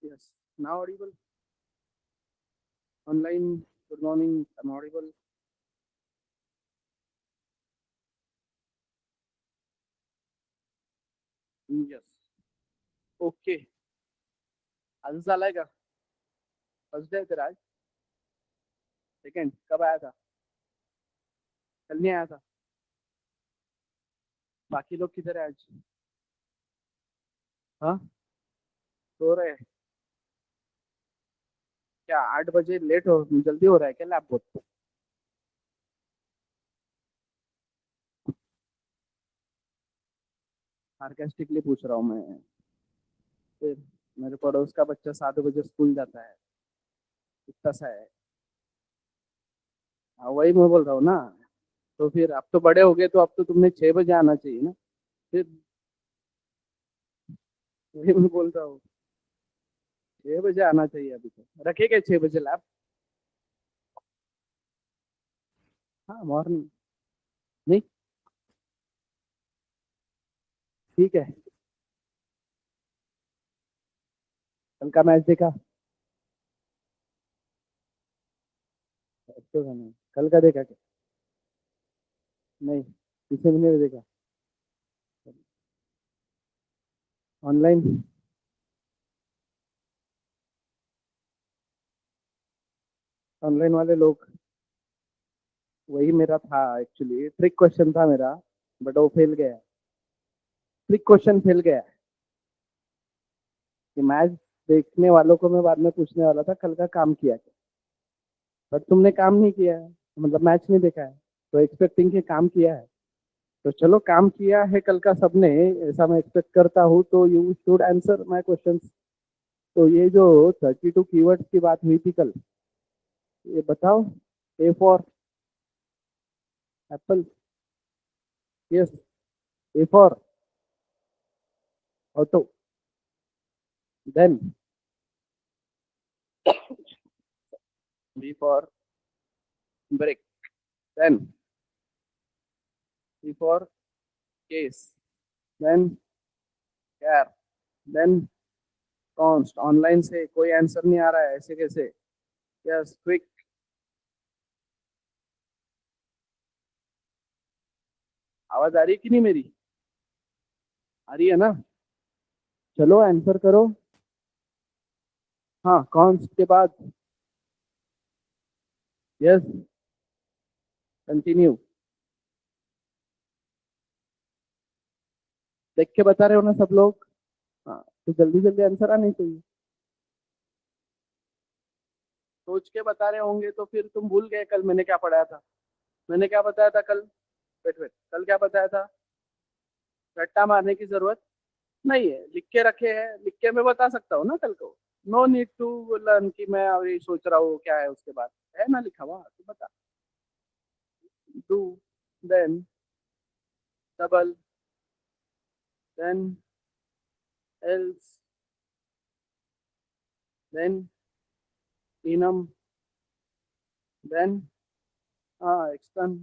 Yes. Now audible. Online. Good morning. I'm audible. Yes. Okay. आज झालाय का? First day तेरा आज? सेकंड कब आया था? कल नहीं आया था? बाकी लोग किधर है आज? हाँ, सो रहे हैं क्या? 8 बजे लेट हो, जल्दी हो रहा है क्या लैब बहुत? सार्केस्टिकली पूछ रहा हूँ मैं। फिर मेरे पड़ोस का बच्चा 7 बजे स्कूल जाता है, इतना सा है। हाँ, वही मैं बोल रहा हूँ ना। तो फिर अब तो बड़े हो गए, तो अब तो तुमने 6 बजे आना चाहिए ना। फिर वही मैं बोल रहा हूँ, 6 बजे आना चाहिए। अभी तो रखेगा 6 बजे लैब। हाँ, मॉर्निंग। नहीं, ठीक है। कल का मैच देखा? तो नहीं, कल का देखा क्या? नहीं, किसी ने नहीं देखा। ऑनलाइन। ऑनलाइन वाले लोग। वही मेरा था एक्चुअली, ट्रिक क्वेश्चन था मेरा, बट वो फेल गया। ट्रिक क्वेश्चन फेल गया। कि मैच देखने वालों को मैं बाद में पूछने वाला था, कल का काम किया क्या। बट तुमने काम नहीं किया है, मतलब मैच नहीं देखा है, तो एक्सपेक्टिंग के काम किया है। तो चलो, काम किया है कल का सबने, ऐसा मैं एक्सपेक्ट करता हूँ, तो you should answer my question. तो ये जो 32 कीवर्ड्स की बात हुई थी कल, ये बताओ। A for apple. Yes. A for auto. Then B for break. Then C for case. Then char. Then const. Online से कोई आंसर नहीं आ रहा है, ऐसे कैसे? Yes, quick. आवाज आ रही है कि नहीं मेरी? आ रही है ना? चलो आंसर करो। हाँ, कॉन्स्ट के बाद। यस। कंटिन्यू। देख के बता रहे हो ना सब लोग? हाँ, तो जल्दी जल्दी आंसर आने चाहिए। सोच के बता रहे होंगे तो फिर तुम भूल गए कल मैंने क्या पढ़ाया था। मैंने क्या बताया था कल? वेट वेट, कल क्या बताया था? रट्टा मारने की जरूरत नहीं है, लिख के रखे हैं, लिख के मैं बता सकता हूँ ना कल को। नो नीड टू लर्न कि मैं अभी सोच रहा हूँ क्या है उसके बाद। है ना लिखा हुआ, तो बता। Do. Then double. Then else. Then enum. Then हाँ extern.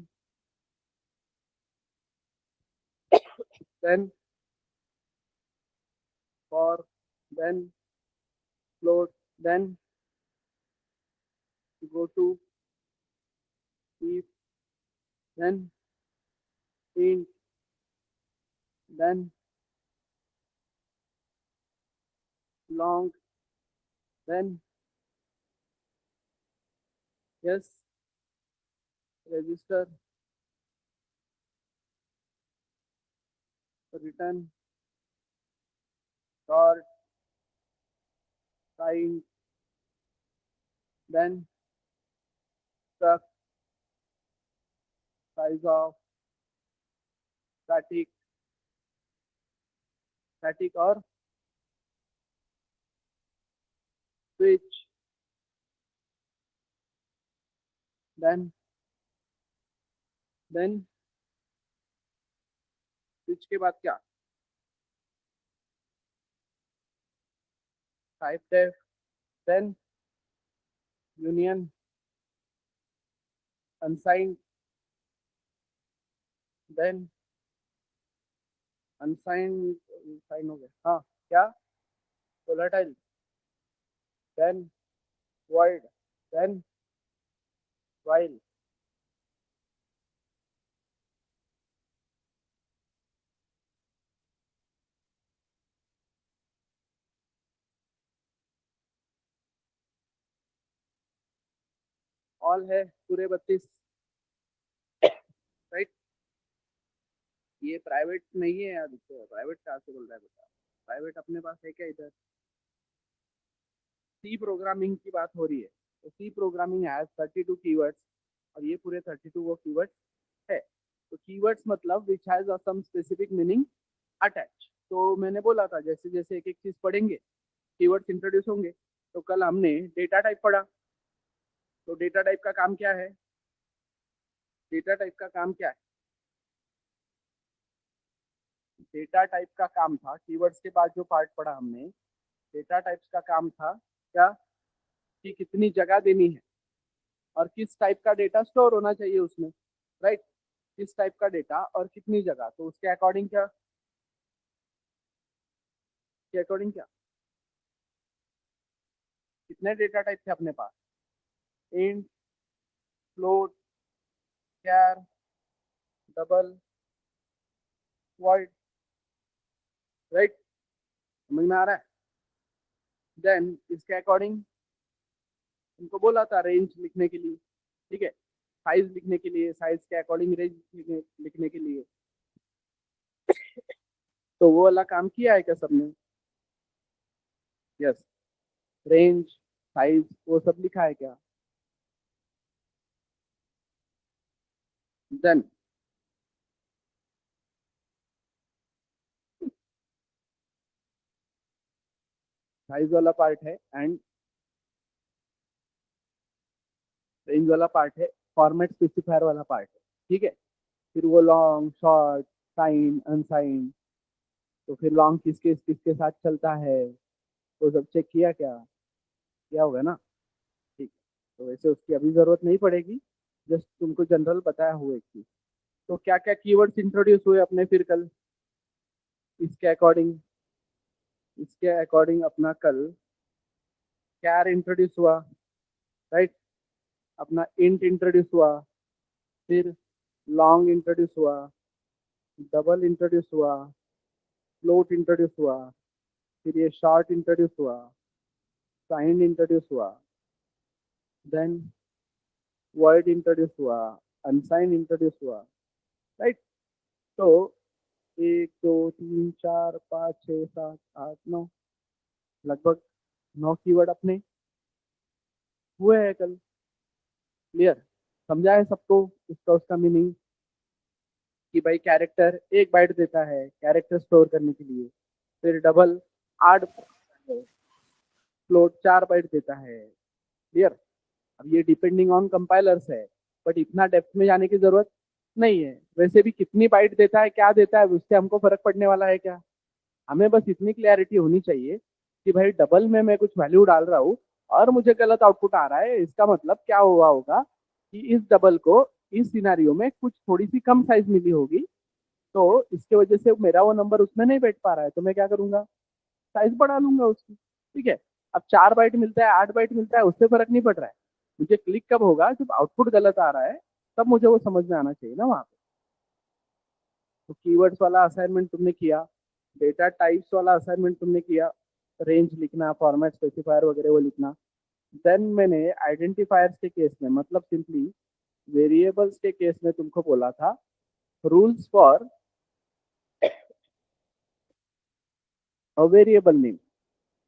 Then for. Then float. Then go to. if. Then int. Then long. Then yes, register. Return. Sort. Sign. Then struct. Size of. Static. Static or switch. Then switch के बाद क्या? Type def. Then union. Unsigned. Then unsigned. Sign हो गया हाँ। क्या? volatile, then void, then while. All है पूरे 32, right. ये प्राइवेट नहीं है आदित्य, प्राइवेट कहाँ से बोल रहा है बेटा? प्राइवेट अपने पास है क्या इधर? सी प्रोग्रामिंग की बात हो रही है, तो सी प्रोग्रामिंग हैज 32 कीवर्ड्स, और ये पूरे 32 वो कीवर्ड्स है। तो कीवर्ड्स मतलब which has some specific meaning attach. तो मैंने बोला था जैसे जैसे एक एक चीज पढ़ेंगे कीवर्ड्स इंट्रोड्यूस होंगे। तो कल हमने डेटा टाइप पढ़ा, तो डेटा टाइप का काम क्या है? डेटा टाइप का काम क्या है? डेटा टाइप का काम था, कीवर्ड्स के बाद जो पार्ट पढ़ा हमने, डेटा टाइप्स का काम था क्या? कि कितनी जगह देनी है और किस टाइप का डेटा स्टोर होना चाहिए उसमें, राइट। किस टाइप का डेटा और कितनी जगह, तो उसके अकॉर्डिंग क्या, के अकॉर्डिंग क्या, कितने डेटा टाइप थे अपने पास? इंट, फ्लोट, कैर, डबल, वॉइड, राइट। समझ में आ रहा है? देन इसके अकॉर्डिंग उनको बोला था रेंज लिखने के लिए, ठीक है, साइज लिखने के लिए, साइज के अकॉर्डिंग रेंज लिखने के लिए। तो वो वाला काम किया है क्या सबने? यस, रेंज, साइज, वो सब लिखा है क्या? देन साइज वाला पार्ट है एंड रेंज वाला पार्ट है, फॉर्मेट स्पेसिफायर वाला पार्ट है, ठीक है। फिर वो लॉन्ग, शॉर्ट, साइन, अनसाइन, तो फिर लॉन्ग किसके किसके साथ चलता है, वो सब चेक किया क्या? किया होगा ना, ठीक है। तो वैसे उसकी अभी जरूरत नहीं पड़ेगी, जस्ट तुमको जनरल बताया हुआ एक चीज। तो क्या क्या कीवर्ड्स इंट्रोड्यूस हुए अपने फिर कल इसके अकॉर्डिंग? इसके अकॉर्डिंग अपना कल कैर इंट्रोड्यूस हुआ, राइट। अपना इंट इंट्रोड्यूस हुआ, फिर लॉन्ग इंट्रोड्यूस हुआ, डबल इंट्रोड्यूस हुआ, फ्लोट इंट्रोड्यूस हुआ, फिर ये शॉर्ट इंट्रोड्यूस हुआ, साइन इंट्रोड्यूस हुआ, देन वर्ड इंट्रोड्यूस हुआ, अनसाइन इंट्रोड्यूस हुआ, राइट। तो 1 2 3 4 5 6 7 8 9, लगभग 9 कीवर्ड अपने हुए हैं कल। क्लियर? समझा है सबको इसका उसका मीनिंग? कि भाई कैरेक्टर 1 बाइट देता है कैरेक्टर स्टोर करने के लिए, फिर डबल 8, फ्लोट 4 बाइट देता है। क्लियर? अब ये डिपेंडिंग ऑन कंपाइलर्स है, बट इतना डेप्थ में जाने की जरूरत नहीं है। वैसे भी कितनी बाइट देता है, क्या देता है, उससे हमको फर्क पड़ने वाला है क्या? हमें बस इतनी क्लैरिटी होनी चाहिए कि भाई डबल में मैं कुछ वैल्यू डाल रहा हूँ और मुझे गलत आउटपुट आ रहा है, इसका मतलब क्या हुआ होगा कि इस डबल को इस सिनारियो में कुछ थोड़ी सी कम साइज मिली होगी, तो इसके वजह से मेरा वो नंबर उसमें नहीं बैठ पा रहा है, तो मैं क्या करूंगा? साइज बढ़ा लूंगा उसकी, ठीक है। अब 4 बाइट मिलता है, 8 बाइट मिलता है, उससे फर्क नहीं पड़ रहा है। मुझे क्लिक कब होगा जब आउटपुट गलत आ रहा है, तब मुझे वो समझ में आना चाहिए ना वहाँ पे। तो कीवर्ड्स वाला असाइनमेंट तुमने किया, डेटा टाइप्स वाला असाइनमेंट तुमने किया, रेंज लिखना, फॉर्मेट स्पेसिफायर वगैरह वो लिखना। देन मैंने आइडेंटिफायर्स के केस में, मतलब सिंपली वेरिएबल्स के केस में तुमको बोला था rules for a variable name.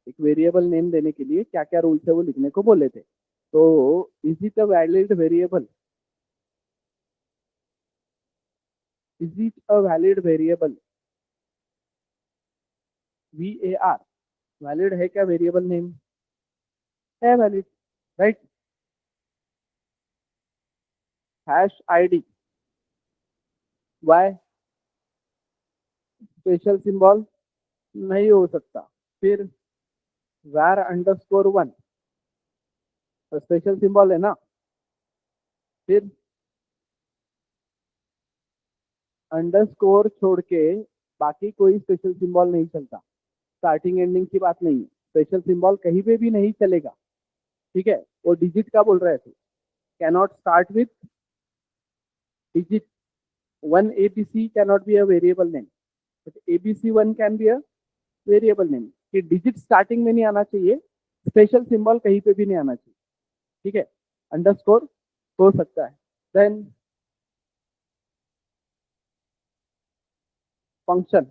एक वेरिएबल नेम देने के लिए क्या क्या रूल्स है वो लिखने को बोले थे। तो is it a valid variable? Is it a valid variable? VAR, valid है क्या वेरिएबल नेम? है valid, right. Hash ID, why? Special symbol नहीं हो सकता। फिर var_1, तो स्पेशल सिंबल है ना। फिर अंडरस्कोर छोड़ के बाकी कोई स्पेशल सिंबल नहीं चलता। स्टार्टिंग एंडिंग की बात नहीं है, स्पेशल सिंबल कहीं पे भी नहीं चलेगा, ठीक है। वो डिजिट का बोल रहे थे, cannot start with digit one, ABC cannot be a variable name, but ABC1 can be a variable name. कि डिजिट स्टार्टिंग में नहीं आना चाहिए, स्पेशल सिंबल कहीं पे भी नहीं आना चाहिए, ठीक है। अंडरस्कोर हो सकता है। Then function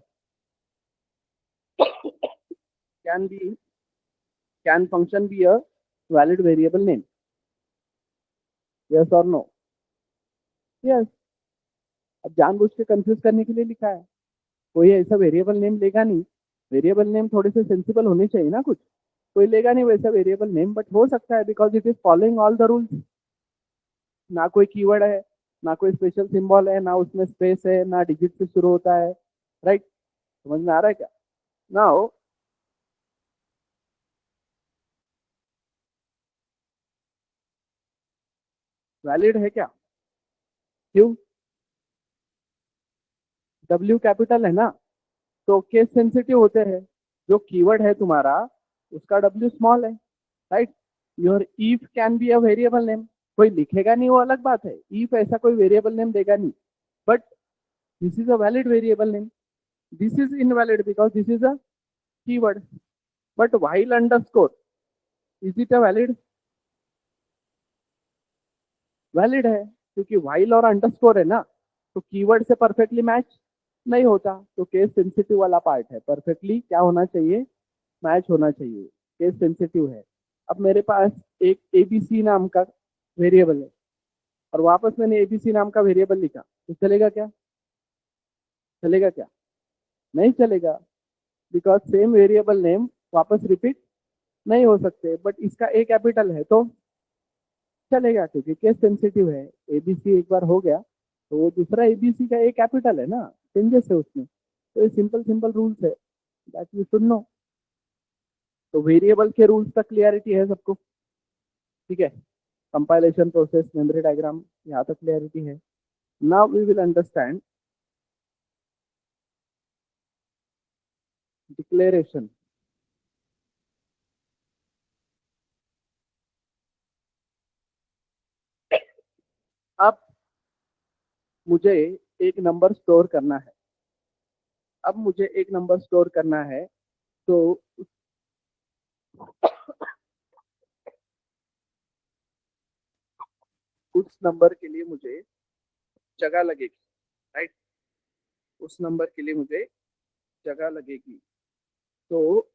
can function be a valid variable name? Yes or no? Yes. अब जानबूझ के कंफ्यूज करने के लिए लिखा है, कोई ऐसा वेरिएबल नेम लेगा नहीं। वेरिएबल नेम थोड़े से सेंसिबल होने चाहिए ना, कुछ कोई लेगा नहीं वैसा वेरिएबल नेम, बट हो सकता है because it is following all the rules. ना कोई कीवर्ड है, ना कोई स्पेशल सिंबल है, ना उसमें स्पेस है, ना डिजिट से शुरू होता है, राइट। समझ में आ रहा है क्या? ना हो वैलिड है क्या? क्यों? W कैपिटल है ना, तो केस सेंसिटिव होते हैं। जो कीवर्ड है तुम्हारा उसका W स्मॉल है, right. Your if can be a variable name, कोई लिखेगा नहीं वो अलग बात है, ईफ ऐसा कोई वेरिएबल नेम देगा नहीं, but this is a valid variable name. This is invalid because this is a keyword. But while underscore, is it a valid? Valid है, क्योंकि व्हाइल और अंडरस्कोर है ना, तो कीवर्ड से परफेक्टली मैच नहीं होता, तो केस सेंसिटिव वाला पार्ट है, परफेक्टली क्या होना चाहिए, मैच होना चाहिए, केस सेंसिटिव है। अब मेरे पास एक ABC नाम का वेरिएबल है और वापस मैंने ABC नाम का वेरिएबल लिखा, तो चलेगा क्या? चलेगा क्या? नहीं चलेगा, बिकॉज सेम वेरिएबल नेम वापस रिपीट नहीं हो सकते, बट इसका A कैपिटल है तो चलेगा, क्योंकि केस सेंसिटिव है। ABC एक बार हो गया तो वो दूसरा ABC का A कैपिटल है ना, चेंजेस है उसमें, तो ये सिंपल सिंपल रूल्स है, दैट यू शुड नो। तो वेरिएबल के रूल्स का क्लियरिटी है सबको, ठीक है। कंपाइलेशन प्रोसेस, मेमोरी डायग्राम, यहाँ तक क्लियरिटी है। Now we will understand declaration. अब मुझे एक नंबर स्टोर करना है, अब मुझे एक नंबर स्टोर करना है, तो उस नंबर के लिए मुझे जगह लगेगी, राइट। उस नंबर के लिए मुझे जगह लगेगी, तो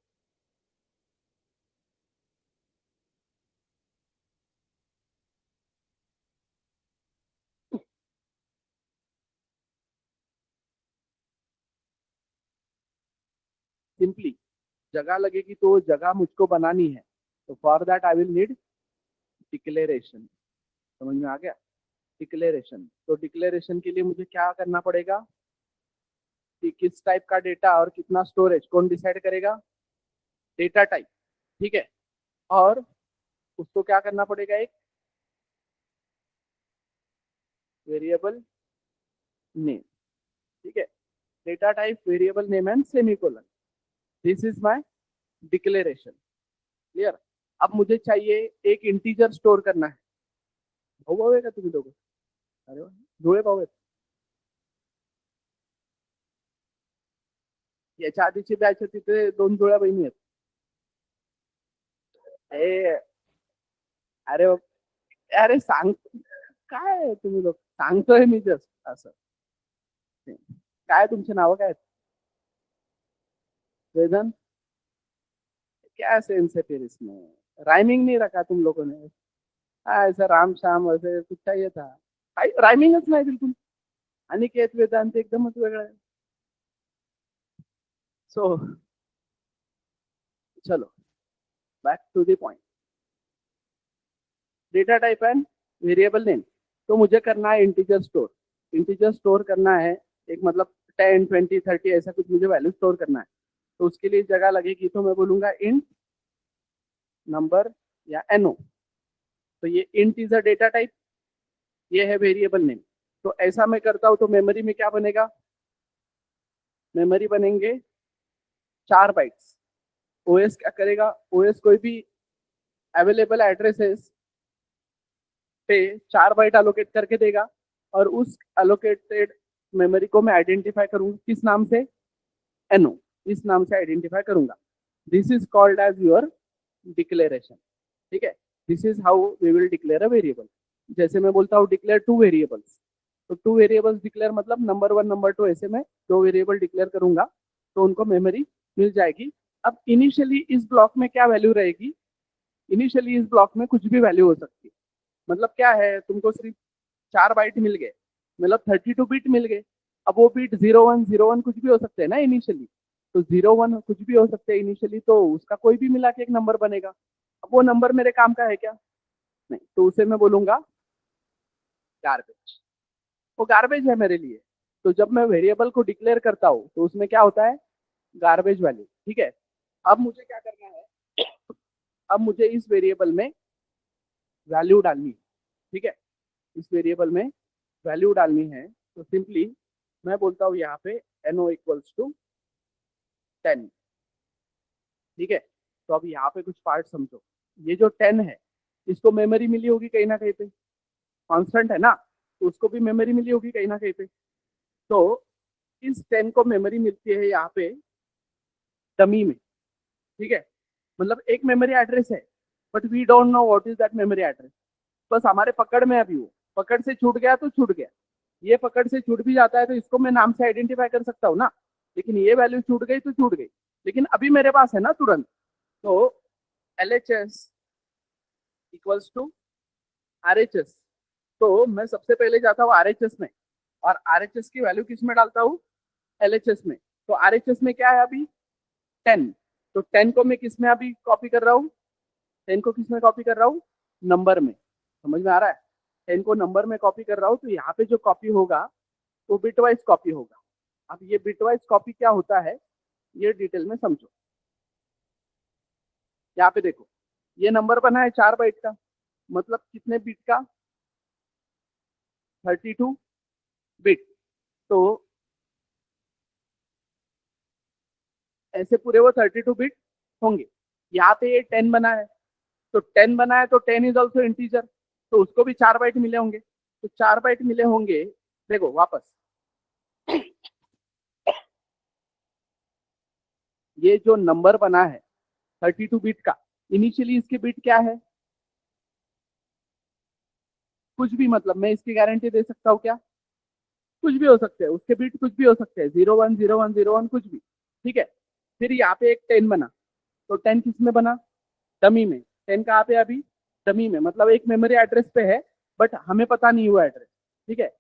सिंपली जगह लगेगी, तो जगह मुझको बनानी है, तो for that I will need declaration. समझ में आ गया? डिक्लेरेशन, तो डिक्लेरेशन के लिए मुझे क्या करना पड़ेगा कि किस टाइप का डेटा और कितना स्टोरेज कौन डिसाइड करेगा? डेटा टाइप, ठीक है। और उसको क्या करना पड़ेगा? एक वेरिएबल नेम, ठीक है। Data type, variable name and semicolon, this is my declaration. Clear? अब मुझे चाहिए एक इंटीजर स्टोर करना है। भाऊ भाऊ आहे का तुम्ही दोघं? अरे वा, जुळे भाऊ आहेत। याच्या आधीची बॅच तिथे 2 जुळ्या बहिणी आहेत. ए अरे अरे सांग, काय तुम्ही लोक, सांगतोय मी जस्ट असं। काय तुमचे नाव काय आहेत? वेदन, क्या सेंस है फिर इसमें? राइमिंग नहीं रखा तुम लोगों ने। हाँ, ऐसा राम श्याम वैसे कुछ चाहिए था, राइमिंगच नाही बिलकुल। अनिकेत वेदांत एकदमच वेगळं आहे। सो चलो back to the point, data type and variable name. तो मुझे करना है इंटीजर स्टोर, इंटीजर स्टोर करना है, एक मतलब 10 20 30 ऐसा कुछ मुझे वैल्यू स्टोर करना है, तो उसके लिए जगह लगेगी, तो मैं बोलूंगा इंट नंबर या NO। तो ये int is a data type, ये है वेरिएबल नेम। तो ऐसा मैं करता हूं तो मेमोरी में क्या बनेगा? मेमोरी बनेंगे 4 बाइट्स, ओएस क्या करेगा, ओएस कोई भी अवेलेबल एड्रेसेस पे 4 बाइट अलोकेट करके देगा और उस अलोकेटेड मेमोरी को मैं आइडेंटिफाई करूंगा किस नाम से, एनओ, इस नाम से आइडेंटिफाई करूंगा। This is called as your declaration. ठीक है, this is how we will declare a variable. जैसे मैं बोलता हूँ डिक्लेयर 2 वेरिएबल्स, तो 2 वेरिएबल्स डिक्लेयर मतलब नंबर 1 नंबर 2 ऐसे मैं 2 वेरिएबल डिक्लेयर करूंगा तो उनको मेमोरी मिल जाएगी। अब इनिशियली इस ब्लॉक में क्या वैल्यू रहेगी, इनिशियली इस ब्लॉक में कुछ भी वैल्यू हो सकती है। मतलब क्या है, तुमको सिर्फ 4 बाइट मिल गए, मतलब 32 बिट मिल गए। अब वो बिट 0101 कुछ भी हो सकते हैं ना इनिशियली, तो 01 कुछ भी हो सकते हैं इनिशियली, तो उसका कोई भी मिला के एक नंबर बनेगा। अब वो नंबर मेरे काम का है क्या, नहीं, तो उसे मैं बोलूंगा गार्बेज, वो गार्बेज है मेरे लिए। तो जब मैं वेरिएबल को डिक्लेयर करता हूँ तो उसमें क्या होता है, गार्बेज वैल्यू। ठीक है, अब मुझे क्या करना है, अब मुझे इस वेरिएबल में वैल्यू डालनी है। ठीक है, इस वेरिएबल में वैल्यू डालनी है, तो सिंपली मैं बोलता हूँ यहाँ पे NO इक्वल्स टू 10। ठीक है, तो अब यहाँ पे कुछ पार्ट समझो। ये जो 10 है इसको मेमोरी मिली होगी कहीं ना कहीं पे, कांस्टेंट है ना, तो उसको भी मेमोरी मिली होगी कहीं ना कहीं पे। तो इस 10 को मेमोरी मिलती है यहाँ पे डमी में। ठीक है, मतलब एक मेमोरी एड्रेस है, but we don't know what is that memory address. बस हमारे पकड़ में अभी, वो पकड़ से छूट गया तो छूट गया, ये पकड़ से छूट भी जाता है तो इसको मैं नाम से आइडेंटिफाई कर सकता हूँ ना, लेकिन ये वैल्यू छूट गई तो छूट गई, लेकिन अभी मेरे पास है ना तुरंत। तो LHS इक्वल्स टू RHS, तो मैं सबसे पहले जाता हूँ RHS में, और RHS की वैल्यू किस में डालता हूँ, LHS में। तो RHS में क्या है अभी, 10, तो 10 को मैं किस में अभी कॉपी कर रहा हूँ, 10 को किस में कॉपी कर रहा हूँ, नंबर में। समझ में आ रहा है, 10 को नंबर में कॉपी कर रहा हूँ, तो यहाँ पे जो कॉपी होगा वो बिटवाइज कॉपी होगा। अब ये बिटवाइज कॉपी क्या होता है ये डिटेल में समझो। यहाँ पे देखो, ये नंबर बना है 4 बाइट का, मतलब कितने बिट का, 32 बिट। तो ऐसे पूरे वो 32 बिट होंगे। यहाँ पे ये 10 बना है, तो 10 बना है तो 10 इज ऑल्सो इंटीजर, तो उसको भी 4 बाइट मिले होंगे, तो 4 बाइट मिले होंगे। देखो वापस, ये जो नंबर बना है 32 बिट का, इनिशियली इसके बिट क्या है, कुछ भी, मतलब मैं इसकी गारंटी दे सकता हूँ क्या, कुछ भी हो सकते हैं उसके बिट, कुछ भी हो सकते हैं, 010101 कुछ भी। ठीक है, फिर यहाँ पे एक 10 बना, तो 10 किस में बना, डमी में। 10 कहाँ पे अभी, डमी में, मतलब एक मेमोरी एड्रेस पे है, बट हमें पता नहीं हुआ एड्रेस। ठीक है,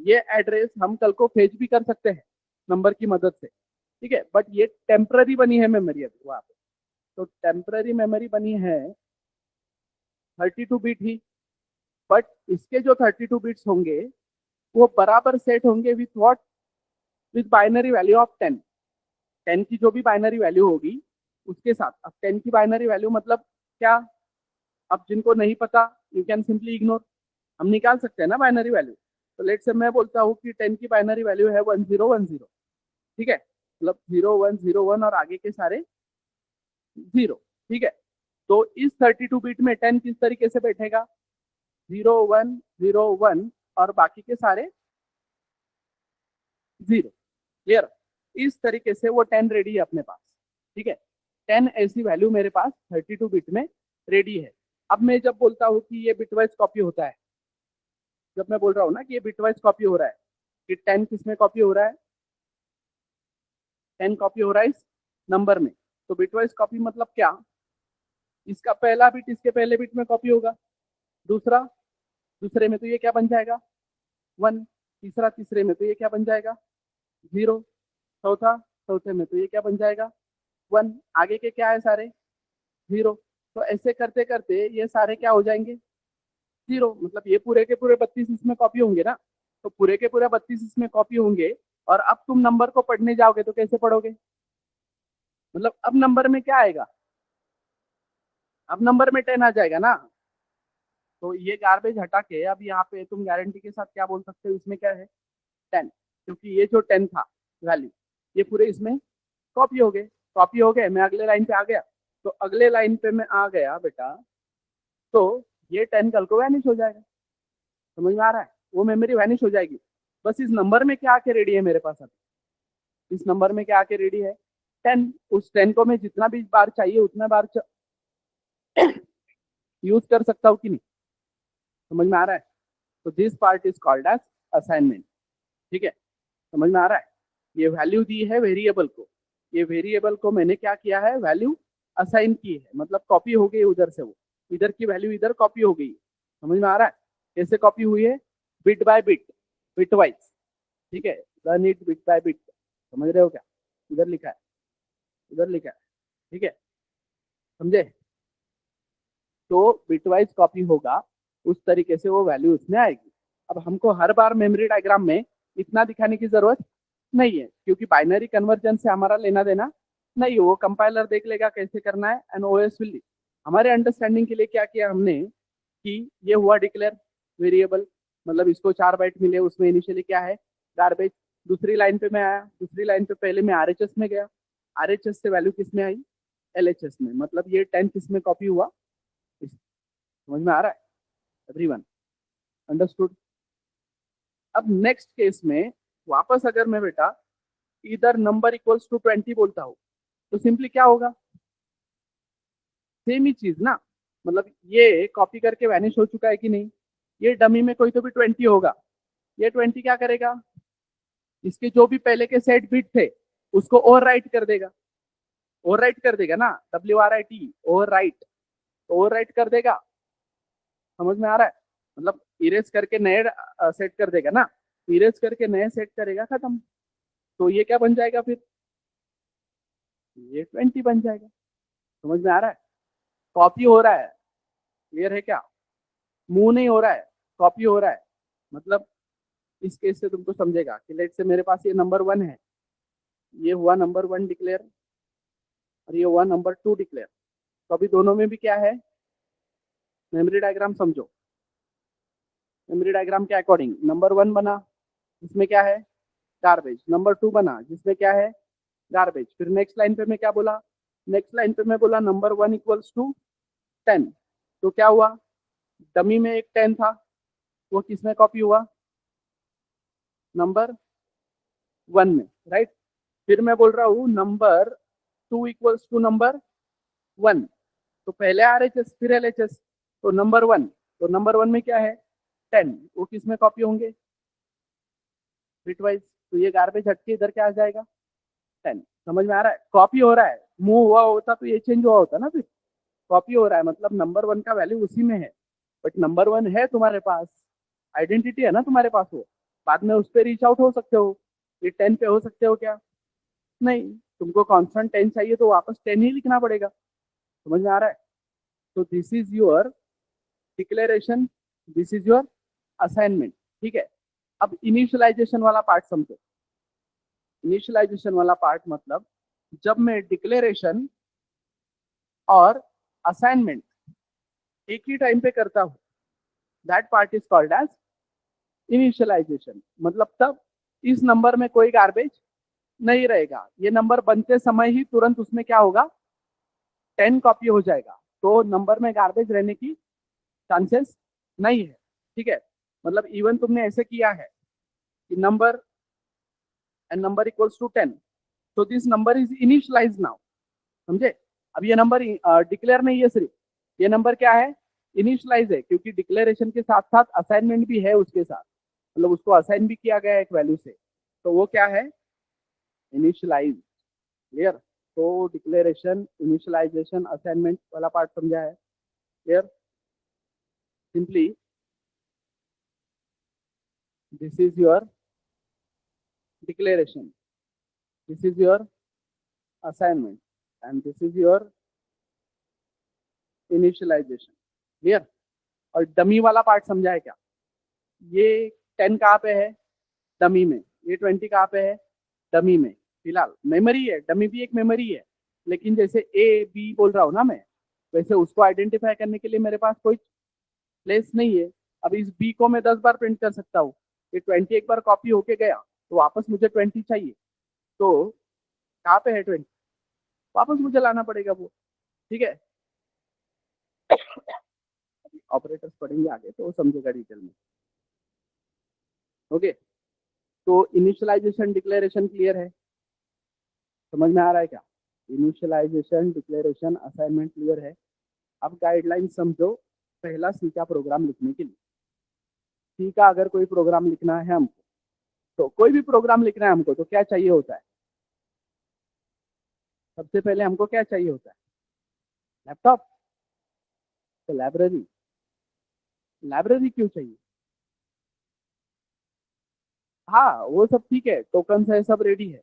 ये एड्रेस हम कल को फेच भी कर सकते हैं नंबर की मदद से। ठीक है, बट ये टेम्पररी बनी है मेमोरी अभी वहाँ पे, तो टेम्पररी मेमोरी बनी है 32 बिट ही, बट इसके जो 32 बिट्स होंगे वो बराबर सेट होंगे with what, with binary value of 10। 10 की जो भी बाइनरी वैल्यू होगी उसके साथ। अब 10 की बाइनरी वैल्यू मतलब क्या, अब जिनको नहीं पता यू कैन सिंपली इग्नोर, हम निकाल सकते हैं ना बाइनरी वैल्यू। तो लेट से मैं बोलता हूँ कि 10 की बाइनरी वैल्यू है 1010। ठीक है, मतलब 0101 और आगे के सारे 0। ठीक है, तो इस 32 बिट में 10 किस तरीके से बैठेगा, 0101 और बाकी के सारे 0। क्लियर, इस तरीके से वो 10 रेडी है अपने पास। ठीक है, 10 ऐसी वैल्यू मेरे पास 32 बिट में रेडी है। अब मैं जब बोलता हूँ कि ये बिटवाइज कॉपी होता है, जब मैं बोल रहा हूँ ना कि ये बिटवाइज कॉपी हो रहा है, कि 10 किस में कॉपी हो रहा है, 10 कॉपी हो रहा है इस नंबर में, तो बिटवाइज कॉपी मतलब क्या, इसका पहला बिट इसके पहले बिट में कॉपी होगा, दूसरा दूसरे में, तो ये क्या बन जाएगा 1, तीसरा तीसरे में, तो ये क्या बन जाएगा 0, चौथा चौथे में, तो ये क्या बन जाएगा 1, आगे के क्या है सारे 0। तो ऐसे करते करते ये सारे क्या हो जाएंगे 0, मतलब ये पूरे के पूरे 32 इसमें कॉपी होंगे ना, तो पूरे के पूरे 32 इसमें कॉपी होंगे। और अब तुम नंबर को पढ़ने जाओगे तो कैसे पढ़ोगे, मतलब अब नंबर में क्या आएगा, अब नंबर में 10 आ जाएगा ना। तो ये गार्बेज हटा के अब यहाँ पे तुम गारंटी के साथ क्या बोल सकते हो, इसमें क्या है 10, क्योंकि ये जो 10 था वैल्यू ये पूरे इसमें कॉपी हो गए। कॉपी हो गए, मैं अगले लाइन पे आ गया, तो अगले लाइन पे मैं आ गया बेटा, तो ये 10 कल को वैनिश हो जाएगा। समझ में आ रहा है? वो मेमोरी वैनिश हो जाएगी। बस इस नंबर में क्या आके रेडी है मेरे पास अभी, इस नंबर में क्या आके रेडी है 10। उस 10 को मैं जितना भी बार चाहिए उतना बार यूज कर सकता हूँ कि नहीं? समझ में आ रहा है? तो this part is called as assignment. ठीक है, समझ में आ रहा है? ये वैल्यू दी है वेरिएबल को, ये वेरिएबल को मैंने क्या किया है, वैल्यू असाइन की है, मतलब कॉपी हो गई उधर से, वो इधर की वैल्यू इधर कॉपी हो गई। समझ में आ रहा है? कैसे कॉपी हुई है? Bit by bit, bit wise. ठीक है, learn it bit by bit. समझ रहे हो क्या? इधर लिखा है, इधर लिखा है। ठीक है, समझे? तो बिटवाइज कॉपी होगा, उस तरीके से वो वैल्यू उसमें आएगी। अब हमको हर बार मेमोरी डायग्राम में इतना दिखाने की जरूरत नहीं है, क्योंकि बाइनरी कन्वर्जन से हमारा लेना देना नहीं, वो कंपाइलर देख लेगा कैसे करना है एंड ओएस विल। हमारे अंडरस्टैंडिंग के लिए क्या किया हमने कि ये हुआ डिक्लेयर वेरिएबल, मतलब इसको 4 बाइट मिले, उसमें इनिशियली क्या है, गार्बेज। दूसरी लाइन पे मैं आया, दूसरी लाइन पे पहले मैं आरएचएस में गया, आरएचएस से वैल्यू किस में आई, एलएचएस में, मतलब ये 10 किस में कॉपी हुआ। समझ में आ रहा है एवरीवन? अंडरस्टूड? अब नेक्स्ट केस में वापस अगर मैं बेटा इधर नंबर इक्वल्स टू 20 बोलता हूँ, तो सिंपली क्या होगा, सेम ही चीज ना, मतलब ये कॉपी करके वैनिश हो चुका है कि नहीं, ये डमी में कोई तो भी 20 होगा, ये 20 क्या करेगा, इसके जो भी पहले के सेट बिट थे उसको ओवर राइट कर देगा, ओवर राइट कर देगा ना, WRIT, over right, over right कर देगा। समझ में आ रहा है? मतलब इरेज करके नए सेट कर देगा ना, इरेज करके नए सेट करेगा, खत्म। तो ये क्या बन जाएगा फिर, ये 20 बन जाएगा। समझ में आ रहा है? कॉपी हो रहा है, क्लियर है क्या? मूव नहीं हो रहा है, कॉपी हो रहा है। मतलब इस केस से तुमको समझेगा कि लेट से मेरे पास ये नंबर 1 है, ये हुआ नंबर 1 डिक्लेयर और ये हुआ नंबर 2 डिक्लेयर। तो अभी दोनों में भी क्या है, मेमोरी डायग्राम समझो। मेमोरी डायग्राम के अकॉर्डिंग नंबर 1 बना, इसमें क्या है, गार्बेज। नंबर 2 बना जिसमें क्या है, गार्बेज। फिर नेक्स्ट लाइन पे मैं क्या बोला, नेक्स्ट लाइन पे मैं बोला नंबर 1 इक्वल्स टू 10। तो क्या हुआ, डमी में एक 10 था, वो किसमें कॉपी हुआ, नंबर 1 में, राइट। फिर मैं बोल रहा हूँ नंबर 2 इक्वल्स टू नंबर 1, तो पहले RHS फिर LHS, तो नंबर 1, तो नंबर 1 में क्या है 10, वो किसमें कॉपी होंगे, बिटवाइज। तो ये गार्बेज हटके इधर क्या आ जाएगा 10। समझ में आ रहा है? कॉपी हो रहा है, मूव हुआ होता तो ये चेंज हुआ होता ना, फिर कॉपी हो रहा है, मतलब नंबर 1 का वैल्यू उसी में है, बट नंबर 1 है तुम्हारे पास, आइडेंटिटी है ना तुम्हारे पास, वो बाद में उस पर रीच आउट हो सकते हो। ये 10 पे हो सकते हो क्या, नहीं, तुमको कांस्टेंट 10 चाहिए तो वापस 10 ही लिखना पड़ेगा। समझ में आ रहा है? तो this is your declaration, this is your assignment. ठीक है, अब इनिशियलाइजेशन वाला पार्ट समझो। इनिशियलाइजेशन वाला पार्ट मतलब जब मैं डिक्लेरेशन और असाइनमेंट एक ही टाइम पे करता हूं, that part is called as initialization. मतलब तब इस नंबर में कोई गार्बेज नहीं रहेगा, ये नंबर बनते समय ही तुरंत उसमें क्या होगा 10 कॉपी हो जाएगा, तो नंबर में गार्बेज रहने की चांसेस नहीं है। ठीक है, मतलब इवन तुमने ऐसे किया है कि number and number equals to 10, तो this number is initialize now. समझे? अब ये नंबर डिक्लेयर नहीं है, सिर्फ ये नंबर क्या है, इनिशियलाइज है, क्योंकि डिक्लेरेशन के साथ साथ असाइनमेंट भी है उसके साथ, मतलब उसको असाइन भी किया गया है एक वैल्यू से, तो वो क्या है, इनिशियलाइज। क्लियर? तो डिक्लेरेशन, इनिशियलाइजेशन, असाइनमेंट वाला पार्ट समझा है? Clear? Simply this is your declaration, this is your assignment and this is your initialization. Clear? और डमी वाला पार्ट समझा है क्या? ये 10 कहाँ पे है, डमी में। ये 20 कहाँ पे है, डमी में। फिलहाल मेमोरी है, डमी भी एक मेमोरी है, लेकिन जैसे ए बी बोल रहा हूँ ना मैं, वैसे उसको आइडेंटिफाई करने के लिए मेरे पास कोई प्लेस नहीं है। अब इस बी को मैं 10 बार प्रिंट कर सकता हूँ, ये 20 एक बार कॉपी होके गया तो वापस मुझे 20 चाहिए, तो कहाँ पे है 20, वापस मुझे लाना पड़ेगा वो, ठीक है। ऑपरेटर्स पढ़ेंगे आगे तो समझेगा डिटेल में। ओके, तो इनिशियलाइजेशन डिक्लेरेशन क्लियर है, समझ में आ रहा है क्या? इनिशियलाइजेशन डिक्लेरेशन असाइनमेंट क्लियर है। अब गाइडलाइन समझो पहला सी का प्रोग्राम लिखने के लिए। सी का अगर कोई प्रोग्राम लिखना है हमको, तो कोई भी प्रोग्राम लिखना है हमको, तो क्या चाहिए होता है? सबसे पहले हमको क्या चाहिए होता है? लैपटॉप। तो लाइब्रेरी, लाइब्रेरी क्यों चाहिए? हाँ वो सब ठीक है, टोकन है, सब रेडी है,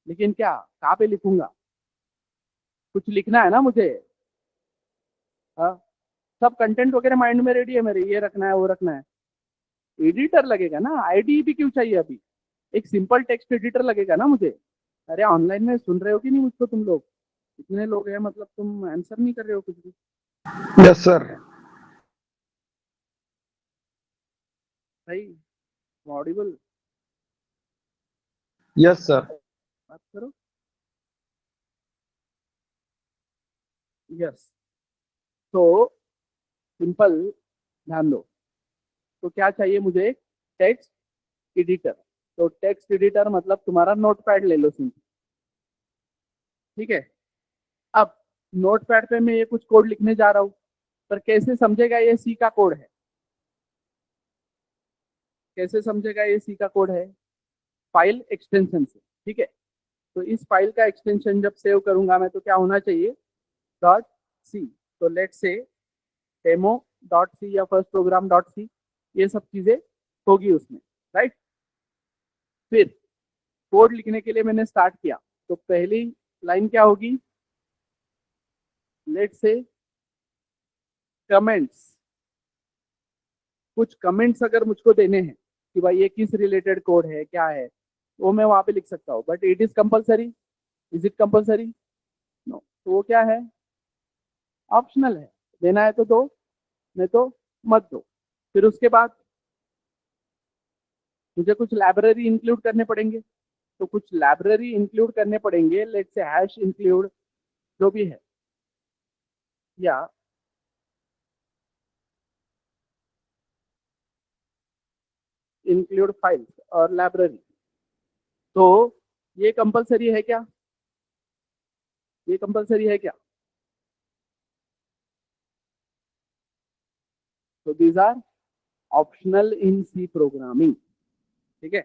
लेकिन क्या कहाँ पे लिखूंगा? कुछ लिखना है ना मुझे। हाँ, सब कंटेंट वगैरह माइंड में रेडी है मेरे, ये रखना है वो रखना है। एडिटर लगेगा ना, आईडी भी क्यों चाहिए अभी? एक सिंपल टेक्स्ट एडिटर लगेगा ना मुझे। अरे ऑनलाइन में सुन रहे हो कि नहीं मुझको तुम लोग? इतने लोग हैं, मतलब तुम आंसर नहीं कर रहे हो कुछ भी। Yes sir. भाई ऑडिबल यस सर। बात करो। यस, तो सिंपल ध्यान दो। तो क्या चाहिए मुझे? Text editor. तो टेक्स्ट एडिटर मतलब तुम्हारा नोटपैड ले लो सिंपल, ठीक है। अब नोटपैड पे मैं ये कुछ कोड लिखने जा रहा हूँ, पर कैसे समझेगा ये सी का कोड है? कैसे समझेगा ये सी का कोड है? फाइल एक्सटेंशन से, ठीक है। तो इस फाइल का एक्सटेंशन जब सेव करूंगा मैं, तो क्या होना चाहिए? Dot C. तो लेट से डेमो डॉट सी या फर्स्ट प्रोग्राम डॉट सी, ये सब चीजें होगी उसमें, राइट। फिर कोड लिखने के लिए मैंने स्टार्ट किया, तो पहली लाइन क्या होगी? लेट से कमेंट्स। कुछ कमेंट्स अगर मुझको देने हैं कि भाई ये किस रिलेटेड कोड है, क्या है, वो मैं वहां पे लिख सकता हूँ, but it is compulsory? Is it compulsory? No. तो वो क्या है? ऑप्शनल है। देना है तो दो, नहीं तो मत दो। फिर उसके बाद मुझे कुछ लाइब्रेरी इंक्लूड करने पड़ेंगे, तो कुछ लाइब्रेरी इंक्लूड करने पड़ेंगे, लेट से हैश इंक्लूड जो भी है, या इंक्लूड फाइल्स और लाइब्रेरी। तो ये कंपलसरी है क्या? ये कंपलसरी है क्या? तो these are optional in C programming, ठीक है।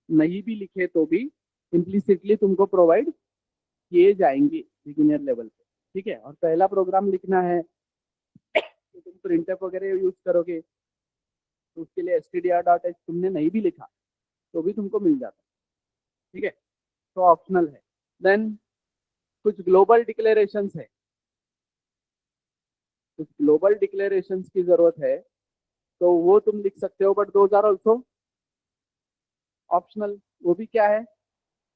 नहीं भी लिखे तो भी इम्प्लिसिटली तुमको प्रोवाइड किए जाएंगे बिगिनर लेवल पे, ठीक है। और पहला प्रोग्राम लिखना है तो तुम प्रिंटफ वगैरह यूज करोगे, तो उसके लिए stdr.h तुमने नहीं भी लिखा तो भी तुमको मिल जाता, ठीक है। तो ऑप्शनल है। देन कुछ ग्लोबल डिक्लेरेशंस है, कुछ ग्लोबल डिक्लेरेशंस की जरूरत है, तो वो तुम लिख सकते हो, but those are also optional. वो भी क्या है?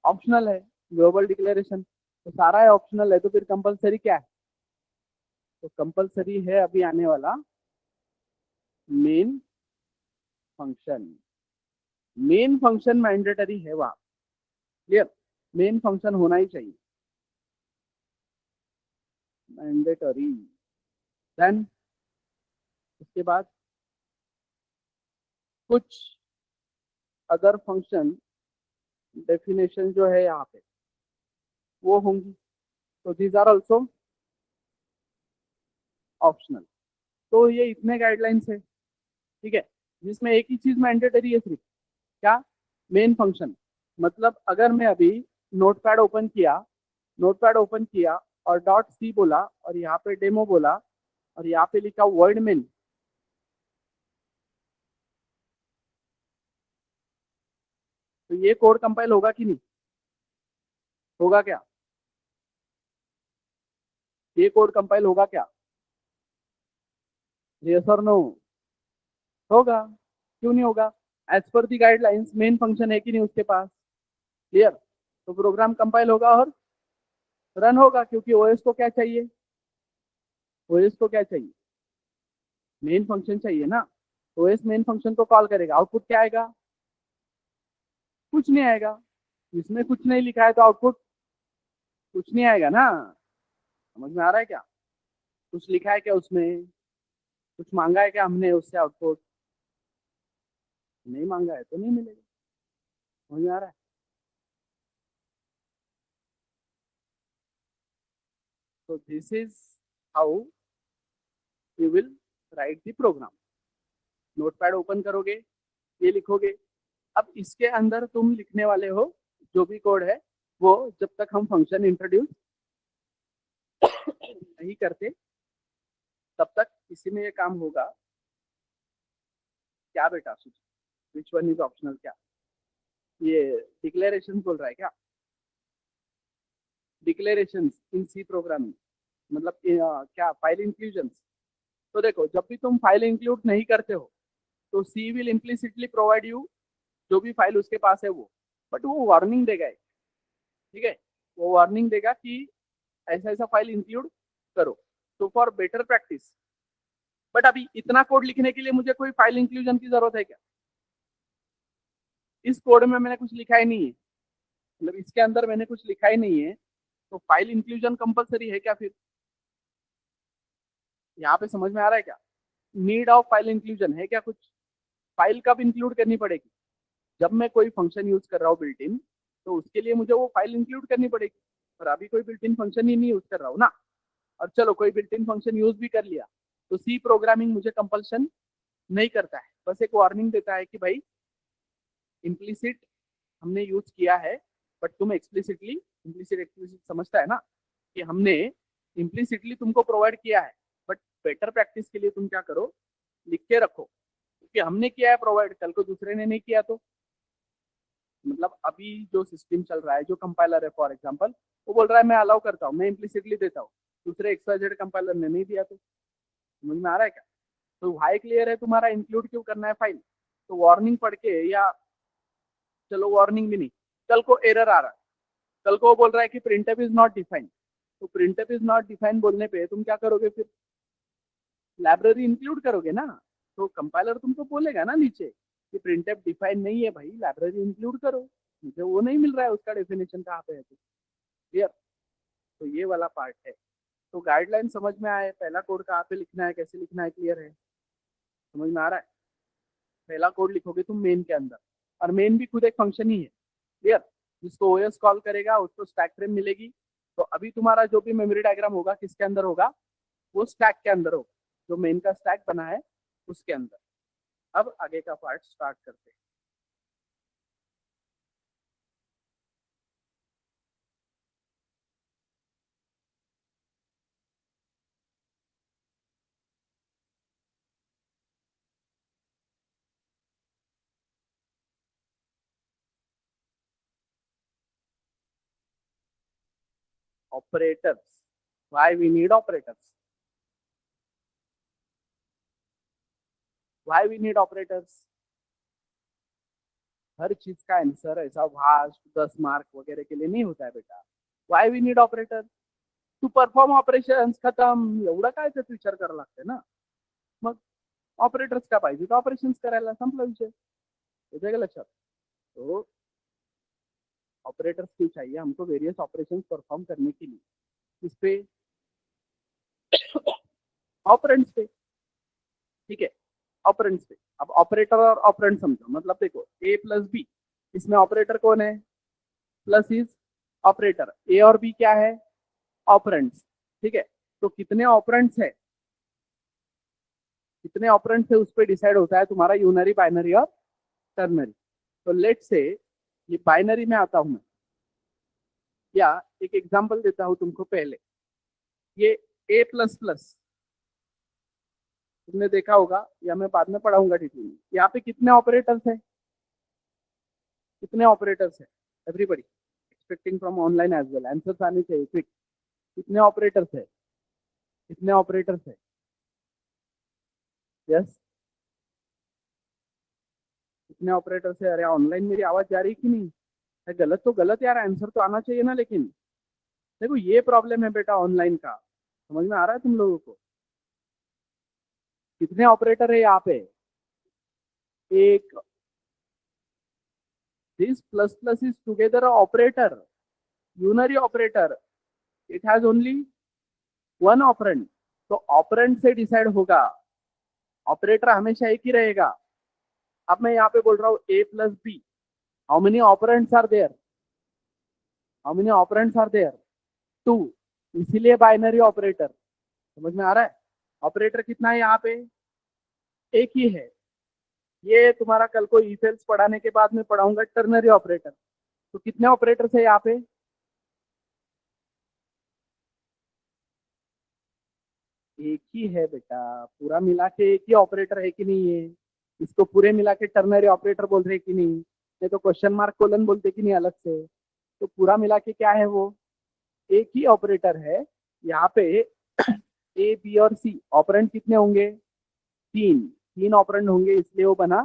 ऑप्शनल है। ग्लोबल डिक्लेरेशन तो सारा है ऑप्शनल है, तो फिर कंपलसरी क्या है? तो कंपलसरी है अभी आने वाला main function. Main function mandatory है वहां, क्लियर। मेन फंक्शन होना ही चाहिए, मैंडेटरी। देन उसके बाद कुछ अदर फंक्शन डेफिनेशन जो है यहाँ पे वो होंगी, तो दीज आर ऑल्सो ऑप्शनल। तो ये इतने गाइडलाइंस है, ठीक है, जिसमें एक ही चीज मैंडेटरी है सिर्फ, क्या? Main function. मतलब अगर मैं अभी नोटपैड ओपन किया, नोटपैड ओपन किया और डॉट सी बोला और यहाँ पे डेमो बोला और यहाँ पे लिखा वर्ड मेन, तो ये कोड कंपाइल होगा कि नहीं? होगा क्या? ये कोड कंपाइल होगा क्या? यस और नो? होगा। क्यों नहीं होगा? एज पर दी गाइडलाइंस मेन फंक्शन है कि नहीं उसके पास, क्लियर। तो प्रोग्राम कंपाइल होगा और रन होगा, क्योंकि ओएस को क्या चाहिए? ओएस को क्या चाहिए? मेन फंक्शन चाहिए ना। ओएस मेन फंक्शन को कॉल करेगा, आउटपुट क्या आएगा? कुछ नहीं आएगा। इसमें कुछ नहीं लिखा है तो आउटपुट कुछ नहीं आएगा ना। समझ में आ रहा है क्या? कुछ लिखा है क्या उसमें? कुछ मांगा है क्या हमने उससे आउटपुट? नहीं मांगा है तो नहीं मिलेगा। समझ में आ रहा है? तो this is how you will write the program. Notepad open करोगे, ये लिखोगे। अब इसके अंदर तुम लिखने वाले हो जो भी कोड है वो, जब तक हम फंक्शन इंट्रोड्यूस नहीं करते तब तक इसी में ये काम होगा। क्या बेटा सूची, विच वन इज ऑप्शनल? क्या ये डिक्लेरेशन बोल रहा है क्या? डिक्लेरेशन इन सी प्रोग्रामिंग मतलब क्या फाइल इंक्लूजन? तो देखो, जब भी तुम फाइल इंक्लूड नहीं करते हो तो सी विल इम्प्लिसिटली प्रोवाइड यू जो भी फाइल उसके पास है वो, बट वो वार्निंग देगा। ठीक है, वो वार्निंग देगा कि ऐसा ऐसा फाइल इंक्लूड करो। तो फॉर बेटर प्रैक्टिस, बट अभी इतना कोड लिखने के लिए मुझे कोई फाइल इंक्लूजन की जरूरत है क्या? इस कोड में मैंने कुछ लिखा ही नहीं है, मतलब इसके अंदर मैंने कुछ लिखा ही नहीं है, तो फाइल इंक्लूजन कंपलसरी है क्या फिर? यहाँ पे समझ में आ रहा है क्या? नीड ऑफ फाइल इंक्लूजन है क्या कुछ? फाइल कब इंक्लूड करनी पड़ेगी? जब मैं कोई फंक्शन यूज कर रहा हूँ बिल्ट इन, तो उसके लिए मुझे वो फाइल इंक्लूड करनी पड़ेगी। पर अभी कोई बिल्ट इन फंक्शन ही नहीं यूज कर रहा हूँ ना। और चलो कोई बिल्ट इन फंक्शन यूज भी कर लिया तो सी प्रोग्रामिंग मुझे कंपल्शन नहीं करता है, बस एक वार्निंग देता है कि भाई इम्प्लिसिट हमने यूज किया है, बट तुम एक्सप्लिसिटली, इम्प्लिसिट एक्सप्लिसिट समझता है ना, कि हमने इम्प्लिसिटली तुमको प्रोवाइड किया है, बट बेटर प्रैक्टिस के लिए तुम क्या करो, लिख के रखो, क्योंकि हमने किया है प्रोवाइड, कल को दूसरे ने नहीं किया तो। मतलब अभी जो सिस्टम चल रहा है, जो कंपाइलर है फॉर एग्जांपल, वो बोल रहा है मैं अलाउ करता हूँ, मैं इम्प्लिसिटली देता हूँ, दूसरे एक्सवाइजेड कंपाइलर ने नहीं दिया तो। समझ में आ रहा है क्या? तो वाई क्लियर है तुम्हारा, इंक्लूड क्यों करना है फाइल? तो वार्निंग पढ़ के, या चलो वार्निंग भी नहीं, कल को एरर आ रहा है, कल को वो बोल रहा है कि प्रिंटफ इज नॉट डिफाइंड, तो प्रिंटफ इज नॉट डिफाइंड बोलने पे तुम क्या करोगे फिर? लाइब्रेरी इंक्लूड करोगे ना। तो कंपाइलर तुमको बोलेगा ना नीचे कि प्रिंटफ डिफाइन नहीं है भाई, लाइब्रेरी इंक्लूड करो, मुझे वो नहीं मिल रहा है, उसका डेफिनेशन कहाँ पे है? क्लियर? तो ये वाला पार्ट है। तो गाइडलाइन समझ में आए, पहला कोड कहाँ पे लिखना है, कैसे लिखना है, क्लियर है? समझ में आ रहा है? पहला कोड लिखोगे तुम मेन के अंदर, और मेन भी खुद एक फंक्शन ही है। क्लियर? जिसको ओएस कॉल करेगा उसको स्टैक फ्रेम मिलेगी। तो अभी तुम्हारा जो भी मेमोरी डायग्राम होगा किसके अंदर होगा? वो स्टैक के अंदर होगा, जो मेन का स्टैक बना है उसके अंदर। अब आगे का पार्ट स्टार्ट करते हैं। Operators, why we need operators? Why we need operators? हर चीज का आंसर ऐसा वास्ट 10 मार्क वगैरह के लिए नहीं होता है बेटा। Why we need operator? To perform operation, खत्म, एवढं काय त्यात विचार करायला लागते ना. मग ऑपरेटर्स का पाहिजे? तर ऑपरेशन्स करायला, संपला विषय. येते का लक्षात? तो ऑपरेटर्स क्यों चाहिए हमको? वेरियस ऑपरेशंस परफॉर्म करने के लिए। किस पे? ऑपरेंड्स पे। ठीक है, ऑपरेंड्स पे। अब ऑपरेटर और ऑपरेंड समझो, मतलब देखो ए प्लस बी, इसमें ऑपरेटर कौन है? प्लस इज ऑपरेटर, ए और बी क्या है? ऑपरेंड्स। ठीक है, तो कितने ऑपरेंड्स है, कितने ऑपरेंड्स है उस पर डिसाइड होता है तुम्हारा यूनरी, बाइनरी और टर्नरी। तो लेट से ये बाइनरी में आता हूं मैं, या एक एग्जांपल देता हूं तुमको पहले। ये ए प्लस प्लस तुमने देखा होगा, या मैं बाद में पढ़ाऊंगा डिटेल में। यहाँ पे कितने ऑपरेटर्स है? कितने ऑपरेटर्स है? Everybody expecting from online as well, answers आने चाहिए क्विक। कितने ऑपरेटर्स है? कितने ऑपरेटर्स है? यस, कितने ऑपरेटर्स है? अरे ऑनलाइन मेरी आवाज जा रही कि नहीं? गलत तो गलत यार, आंसर तो आना चाहिए ना। लेकिन देखो ये प्रॉब्लम है बेटा ऑनलाइन का, समझ में आ रहा है तुम लोगों को? कितने ऑपरेटर है यहाँ पे? एक, this plus plus is together operator, unary operator, it has only one operand, तो ऑपरेंड से डिसाइड होगा, ऑपरेटर हमेशा एक ही रहेगा। अब मैं यहाँ पे बोल रहा हूँ a plus B, how many operands are there, how many operands are there, 2, इसीलिए बाइनरी ऑपरेटर। समझ में आ रहा है? ऑपरेटर कितना है यहाँ पे, एक ही है। ये तुम्हारा कल को इफ एल्स पढ़ाने के बाद में पढ़ाऊंगा टर्नरी ऑपरेटर। तो कितने ऑपरेटर्स है यहाँ पे, एक ही है बेटा। पूरा मिला के एक ही ऑपरेटर है कि नहीं है? इसको पूरे मिला के टर्नरी ऑपरेटर बोल रहे कि नहीं? नहीं तो क्वेश्चन मार्क कोलन बोलते कि नहीं अलग से? तो पूरा मिला के क्या है वो, एक ही ऑपरेटर है। यहाँ पे ए बी और सी ऑपरेंड कितने होंगे, तीन, तीन ऑपरेंड होंगे, इसलिए वो बना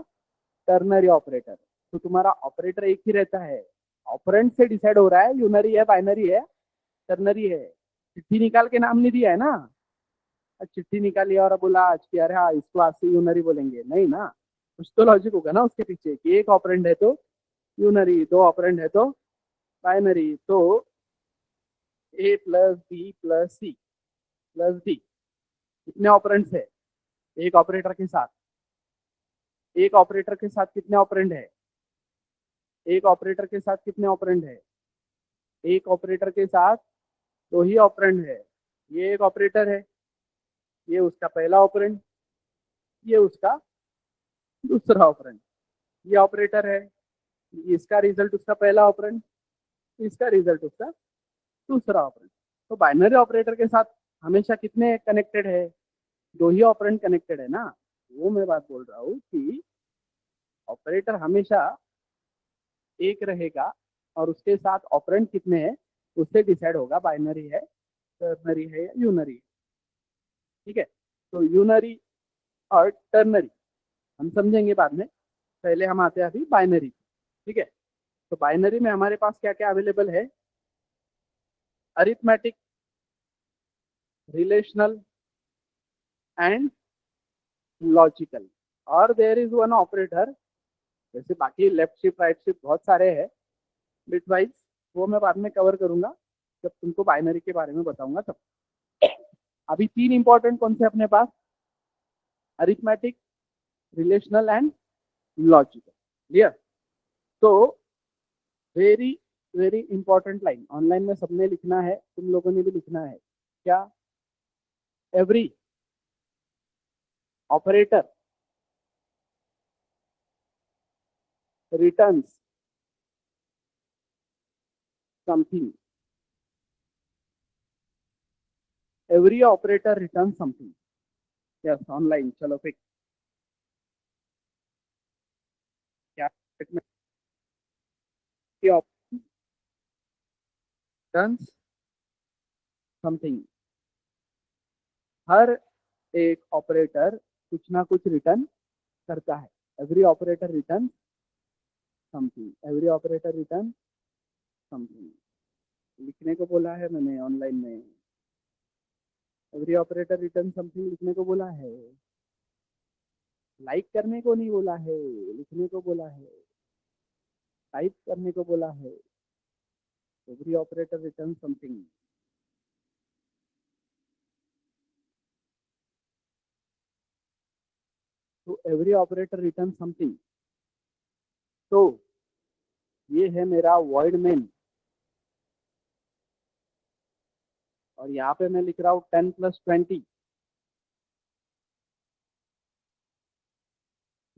टर्नरी ऑपरेटर। तो तुम्हारा ऑपरेटर एक ही रहता है, ऑपरेंड से डिसाइड हो रहा है यूनरी है, बाइनरी है, टर्नरी है। चिट्ठी निकाल के नाम नहीं दिया है ना, चिट्ठी निकाली और बोला आज की, अरे हाँ इसको आज से यूनरी बोलेंगे, नहीं ना। कुछ तो लॉजिक होगा ना उसके पीछे कि एक ऑपरेंड है तो यूनरी, दो ऑपरेंड है तो बाइनरी। तो A plus B plus C plus D, कितने ऑपरेंड्स है एक ऑपरेटर के साथ, एक ऑपरेटर के साथ कितने ऑपरेंड है, एक ऑपरेटर के साथ कितने ऑपरेंड है, एक ऑपरेटर के साथ दो ही ऑपरेंड है। ये एक ऑपरेटर है, ये उसका पहला ऑपरेंड, ये उसका दूसरा ऑपरेंड। ये ऑपरेटर है, इसका रिजल्ट उसका पहला ऑपरेंड, इसका रिजल्ट उसका दूसरा ऑपरेंड। तो बाइनरी ऑपरेटर के साथ हमेशा कितने कनेक्टेड है, दो ही ऑपरेंड कनेक्टेड है ना। वो मैं बात बोल रहा हूँ कि ऑपरेटर हमेशा एक रहेगा और उसके साथ ऑपरेंड कितने हैं उससे डिसाइड होगा बाइनरी है, टर्नरी है या यूनरी है। ठीक है, तो यूनरी और टर्नरी हम समझेंगे बाद में, पहले हम आते हैं अभी बाइनरी। ठीक है, तो बाइनरी में हमारे पास क्या क्या अवेलेबल है, अरिथमेटिक, रिलेशनल एंड लॉजिकल, और देयर इज वन ऑपरेटर। जैसे बाकी लेफ्ट शिफ्ट राइट शिफ्ट बहुत सारे हैं बिट वाइज, वो मैं बाद में कवर करूंगा जब तुमको बाइनरी के बारे में बताऊंगा तब। अभी तीन इंपॉर्टेंट कौन से अपने पास, arithmetic, relational and logical. Clear? तो very very important line online में सबने लिखना है, तुम लोगों ने भी लिखना है क्या, every operator returns something, every operator return something. Yes online, चलो फिर क्या, रिटर्न्स समथिंग। हर एक ऑपरेटर कुछ ना कुछ रिटर्न करता है, every operator return something, every operator return something. लिखने को बोला है मैंने ऑनलाइन में, एवरी ऑपरेटर रिटर्न समथिंग लिखने को बोला है, लाइक करने को नहीं बोला है, लिखने को बोला है, टाइप करने को बोला है। Every operator return something. तो एवरी ऑपरेटर रिटर्न समथिंग, तो ये है मेरा वर्ड मेन, और यहाँ पे मैं लिख रहा हूँ 10+20,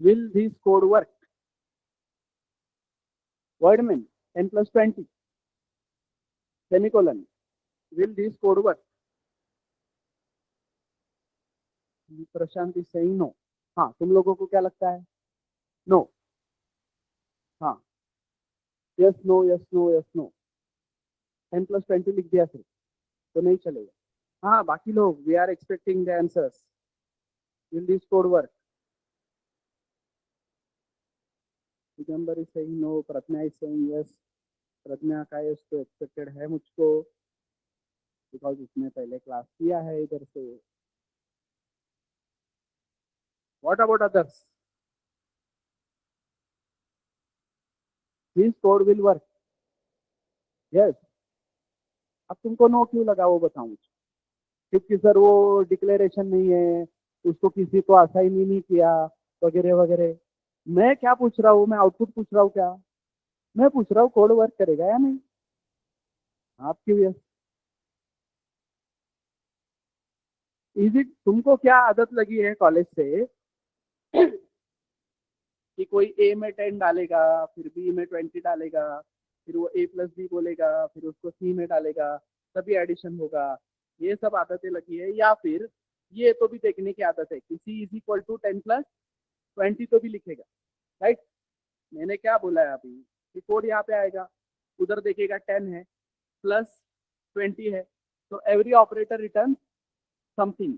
will this code work, void main 10+20 semicolon, will this code work। Prashant is saying no. हाँ, तुम लोगों को क्या लगता है, नो? हाँ, yes no yes no yes no, 10+20 लिख दिया सिर्फ तो नहीं चलेगा। हाँ, बाकी लोग we are expecting the answers, will this code work. Digambar is saying no, Pragya is saying yes. Pragya का यस तो एक्सपेक्टेड है मुझको, बिकॉज उसने पहले क्लास किया है इधर से। What about others, this code will work, yes. अब तुमको नो क्यों लगा वो बताऊं? क्योंकि सर वो डिक्लेरेशन नहीं है, उसको किसी को असाइन ही नहीं किया, वगैरह वगैरह। मैं क्या पूछ रहा हूँ? मैं आउटपुट पूछ रहा हूँ क्या? मैं पूछ रहा हूँ कोड वर्क करेगा या नहीं? आप क्यों? इजी। तुमको क्या आदत लगी है कॉलेज से कि कोई ए में 10 डालेगा, फिर बी में 20 डालेगा, फिर वो ए प्लस बी बोलेगा, फिर उसको सी में डालेगा, तभी एडिशन होगा। ये सब आदतें लगी है, या फिर ये तो भी देखने की आदत है कि सी इज इक्वल टू 10 प्लस 20 तो भी लिखेगा, राइट? मैंने क्या बोला है अभी कि कोड यहाँ पे आएगा, उधर देखेगा 10 है प्लस 20 है, तो एवरी ऑपरेटर रिटर्न समथिंग।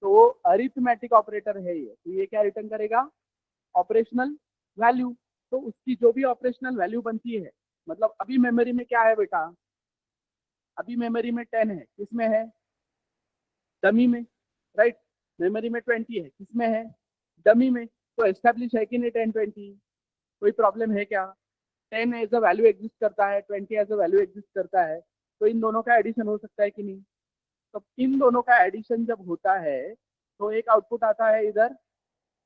तो अरिथमेटिक ऑपरेटर है ये, तो ये क्या रिटर्न करेगा? Operational value. तो उसकी जो भी ऑपरेशनल वैल्यू बनती है, मतलब अभी मेमोरी में क्या है बेटा? अभी मेमोरी में 10 है, किसमें है? डमी में, राइट? मेमोरी में 20 है, किसमें है? डमी में। तो एस्टेब्लिश है कि नहीं 10 20? कोई प्रॉब्लम है क्या? 10 एज अ वैल्यू एग्जिस्ट करता है, 20 एज अ वैल्यू एग्जिस्ट करता है, तो इन दोनों का एडिशन हो सकता है कि नहीं? तो इन दोनों का एडिशन जब होता है तो एक आउटपुट आता है इधर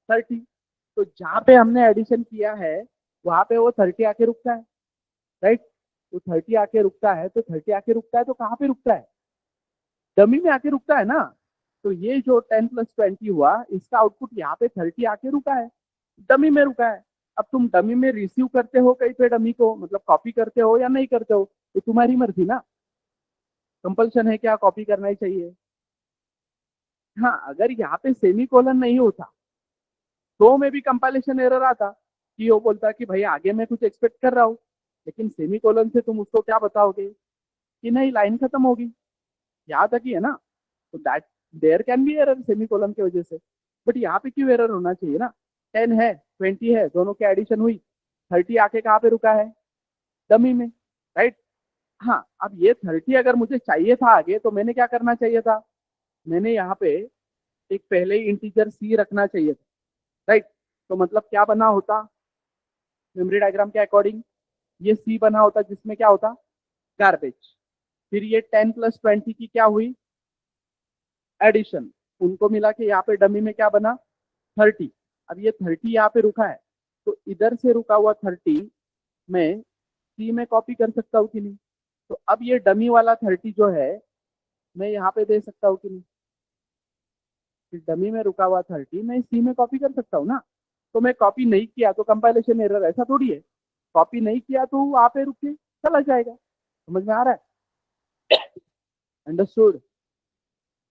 30। तो जहां पे हमने एडिशन किया है वहां पे वो 30 आके रुकता है, राइट? तो 30 आके रुकता है, तो 30 आके रुकता है तो कहाँ पे रुकता है? डमी में आके रुकता है ना। तो ये जो 10 + 20 हुआ, इसका आउटपुट यहाँ पे 30 आके रुका है, डमी में रुका है। अब तुम डमी में रिसीव करते हो कहीं पे डमी को, मतलब कॉपी करते हो या नहीं करते हो, तो तुम्हारी मर्जी ना। कंपल्शन है क्या कॉपी करना ही चाहिए? हाँ, अगर यहाँ पे सेमी कोलन नहीं होता तो में भी कंपाइलेशन एरर आता कि वो बोलता कि भाई आगे मैं कुछ एक्सपेक्ट कर रहा हूँ, लेकिन सेमी कोलन से तुम उसको क्या बताओगे कि नहीं लाइन खत्म होगी, यहाँ तक ही है ना। तो that there can be error semicolon की वजह से, बट यहाँ पे क्यों एरर होना चाहिए ना? 10 है 20 है, दोनों की एडिशन हुई, 30 आके कहाँ पे रुका है? डमी में, राइट? हाँ, अब ये 30 अगर मुझे चाहिए था आगे, तो मैंने क्या करना चाहिए था? मैंने यहाँ पे एक पहले ही इंटीजर सी रखना चाहिए था, राइट? तो मतलब क्या बना होता मेमोरी डायग्राम के अकॉर्डिंग? ये सी बना होता जिसमें क्या होता? गार्बेज। फिर ये 10 + 20 की क्या हुई? एडिशन। उनको मिला के यहाँ पे डमी में क्या बना? 30। अब ये 30 यहाँ पे रुका है, तो इधर से रुका हुआ 30 मैं सी में कॉपी कर सकता हूँ कि नहीं? तो अब ये डमी वाला 30 जो है मैं यहाँ पे दे सकता हूँ कि नहीं? डमी में रुका हुआ 30 मैं सी में कॉपी कर सकता हूँ ना। तो मैं कॉपी नहीं किया तो कंपाइलेशन एरर, ऐसा थोड़ी है। कॉपी नहीं किया तो वहां पे रुक के चला जाएगा। समझ में आ रहा है? अंडरस्टूड?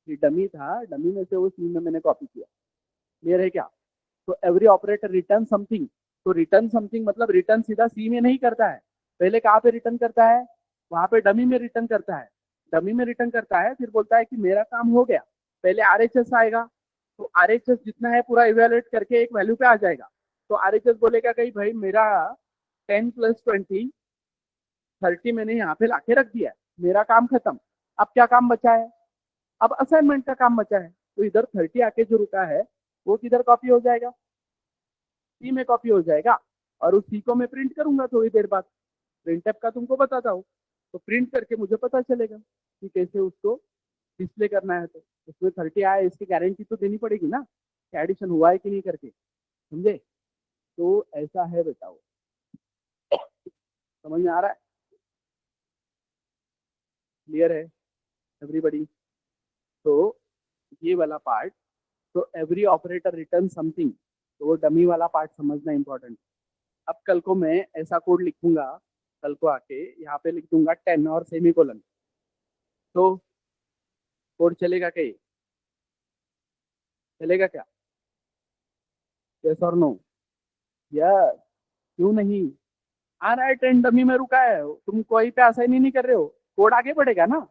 ये डमी था, डमी में से वो सी में मैंने कॉपी किया। क्लियर है क्या? तो एवरी ऑपरेटर रिटर्न समथिंग। तो रिटर्न समथिंग मतलब रिटर्न सीधा सी में नहीं करता है, पहले कहाँ पे रिटर्न करता है? वहां पे डमी में रिटर्न करता है। डमी में रिटर्न करता है, फिर बोलता है कि मेरा काम हो गया। पहले आरएचएस आएगा, तो आरएचएस जितना है पूरा इवेलुएट करके एक वैल्यू पे आ जाएगा। तो आरएचएस बोलेगा कि भाई मेरा 10 + 20 30 मैंने यहाँ पे लाके रख दिया है, मेरा काम खत्म। अब क्या काम बचा है? अब असाइनमेंट का काम बचा है। तो इधर 30 आके जो रुका है वो किधर कॉपी हो जाएगा? सी में कॉपी हो जाएगा। और उस सी को मैं प्रिंट करूंगा थोड़ी देर बाद। प्रिंट का तुमको बताता हूँ, तो प्रिंट करके मुझे पता चलेगा कि कैसे उसको डिस्प्ले करना है। तो उसमें 30 आया, इसकी गारंटी तो देनी पड़ेगी ना कि एडिशन हुआ है कि नहीं करके। समझे? तो ऐसा है बेटा वो। समझ में आ रहा है? क्लियर है एवरीबॉडी? तो ये वाला पार्ट, तो एवरी ऑपरेटर रिटर्न समथिंग, तो वो डमी वाला पार्ट समझना इंपॉर्टेंट। अब कल को मैं ऐसा कोड लिखूंगा, कल को आके यहाँ पे लिख दूंगा 10 और सेमी कोलन, तो कोड चलेगा क्या? चलेगा क्या? यस और नो? यस। क्यों नहीं? आ रहा है 10 डमी में रुका है, तुम कोई पे आसानी नहीं कर रहे हो, कोड आगे बढ़ेगा ना।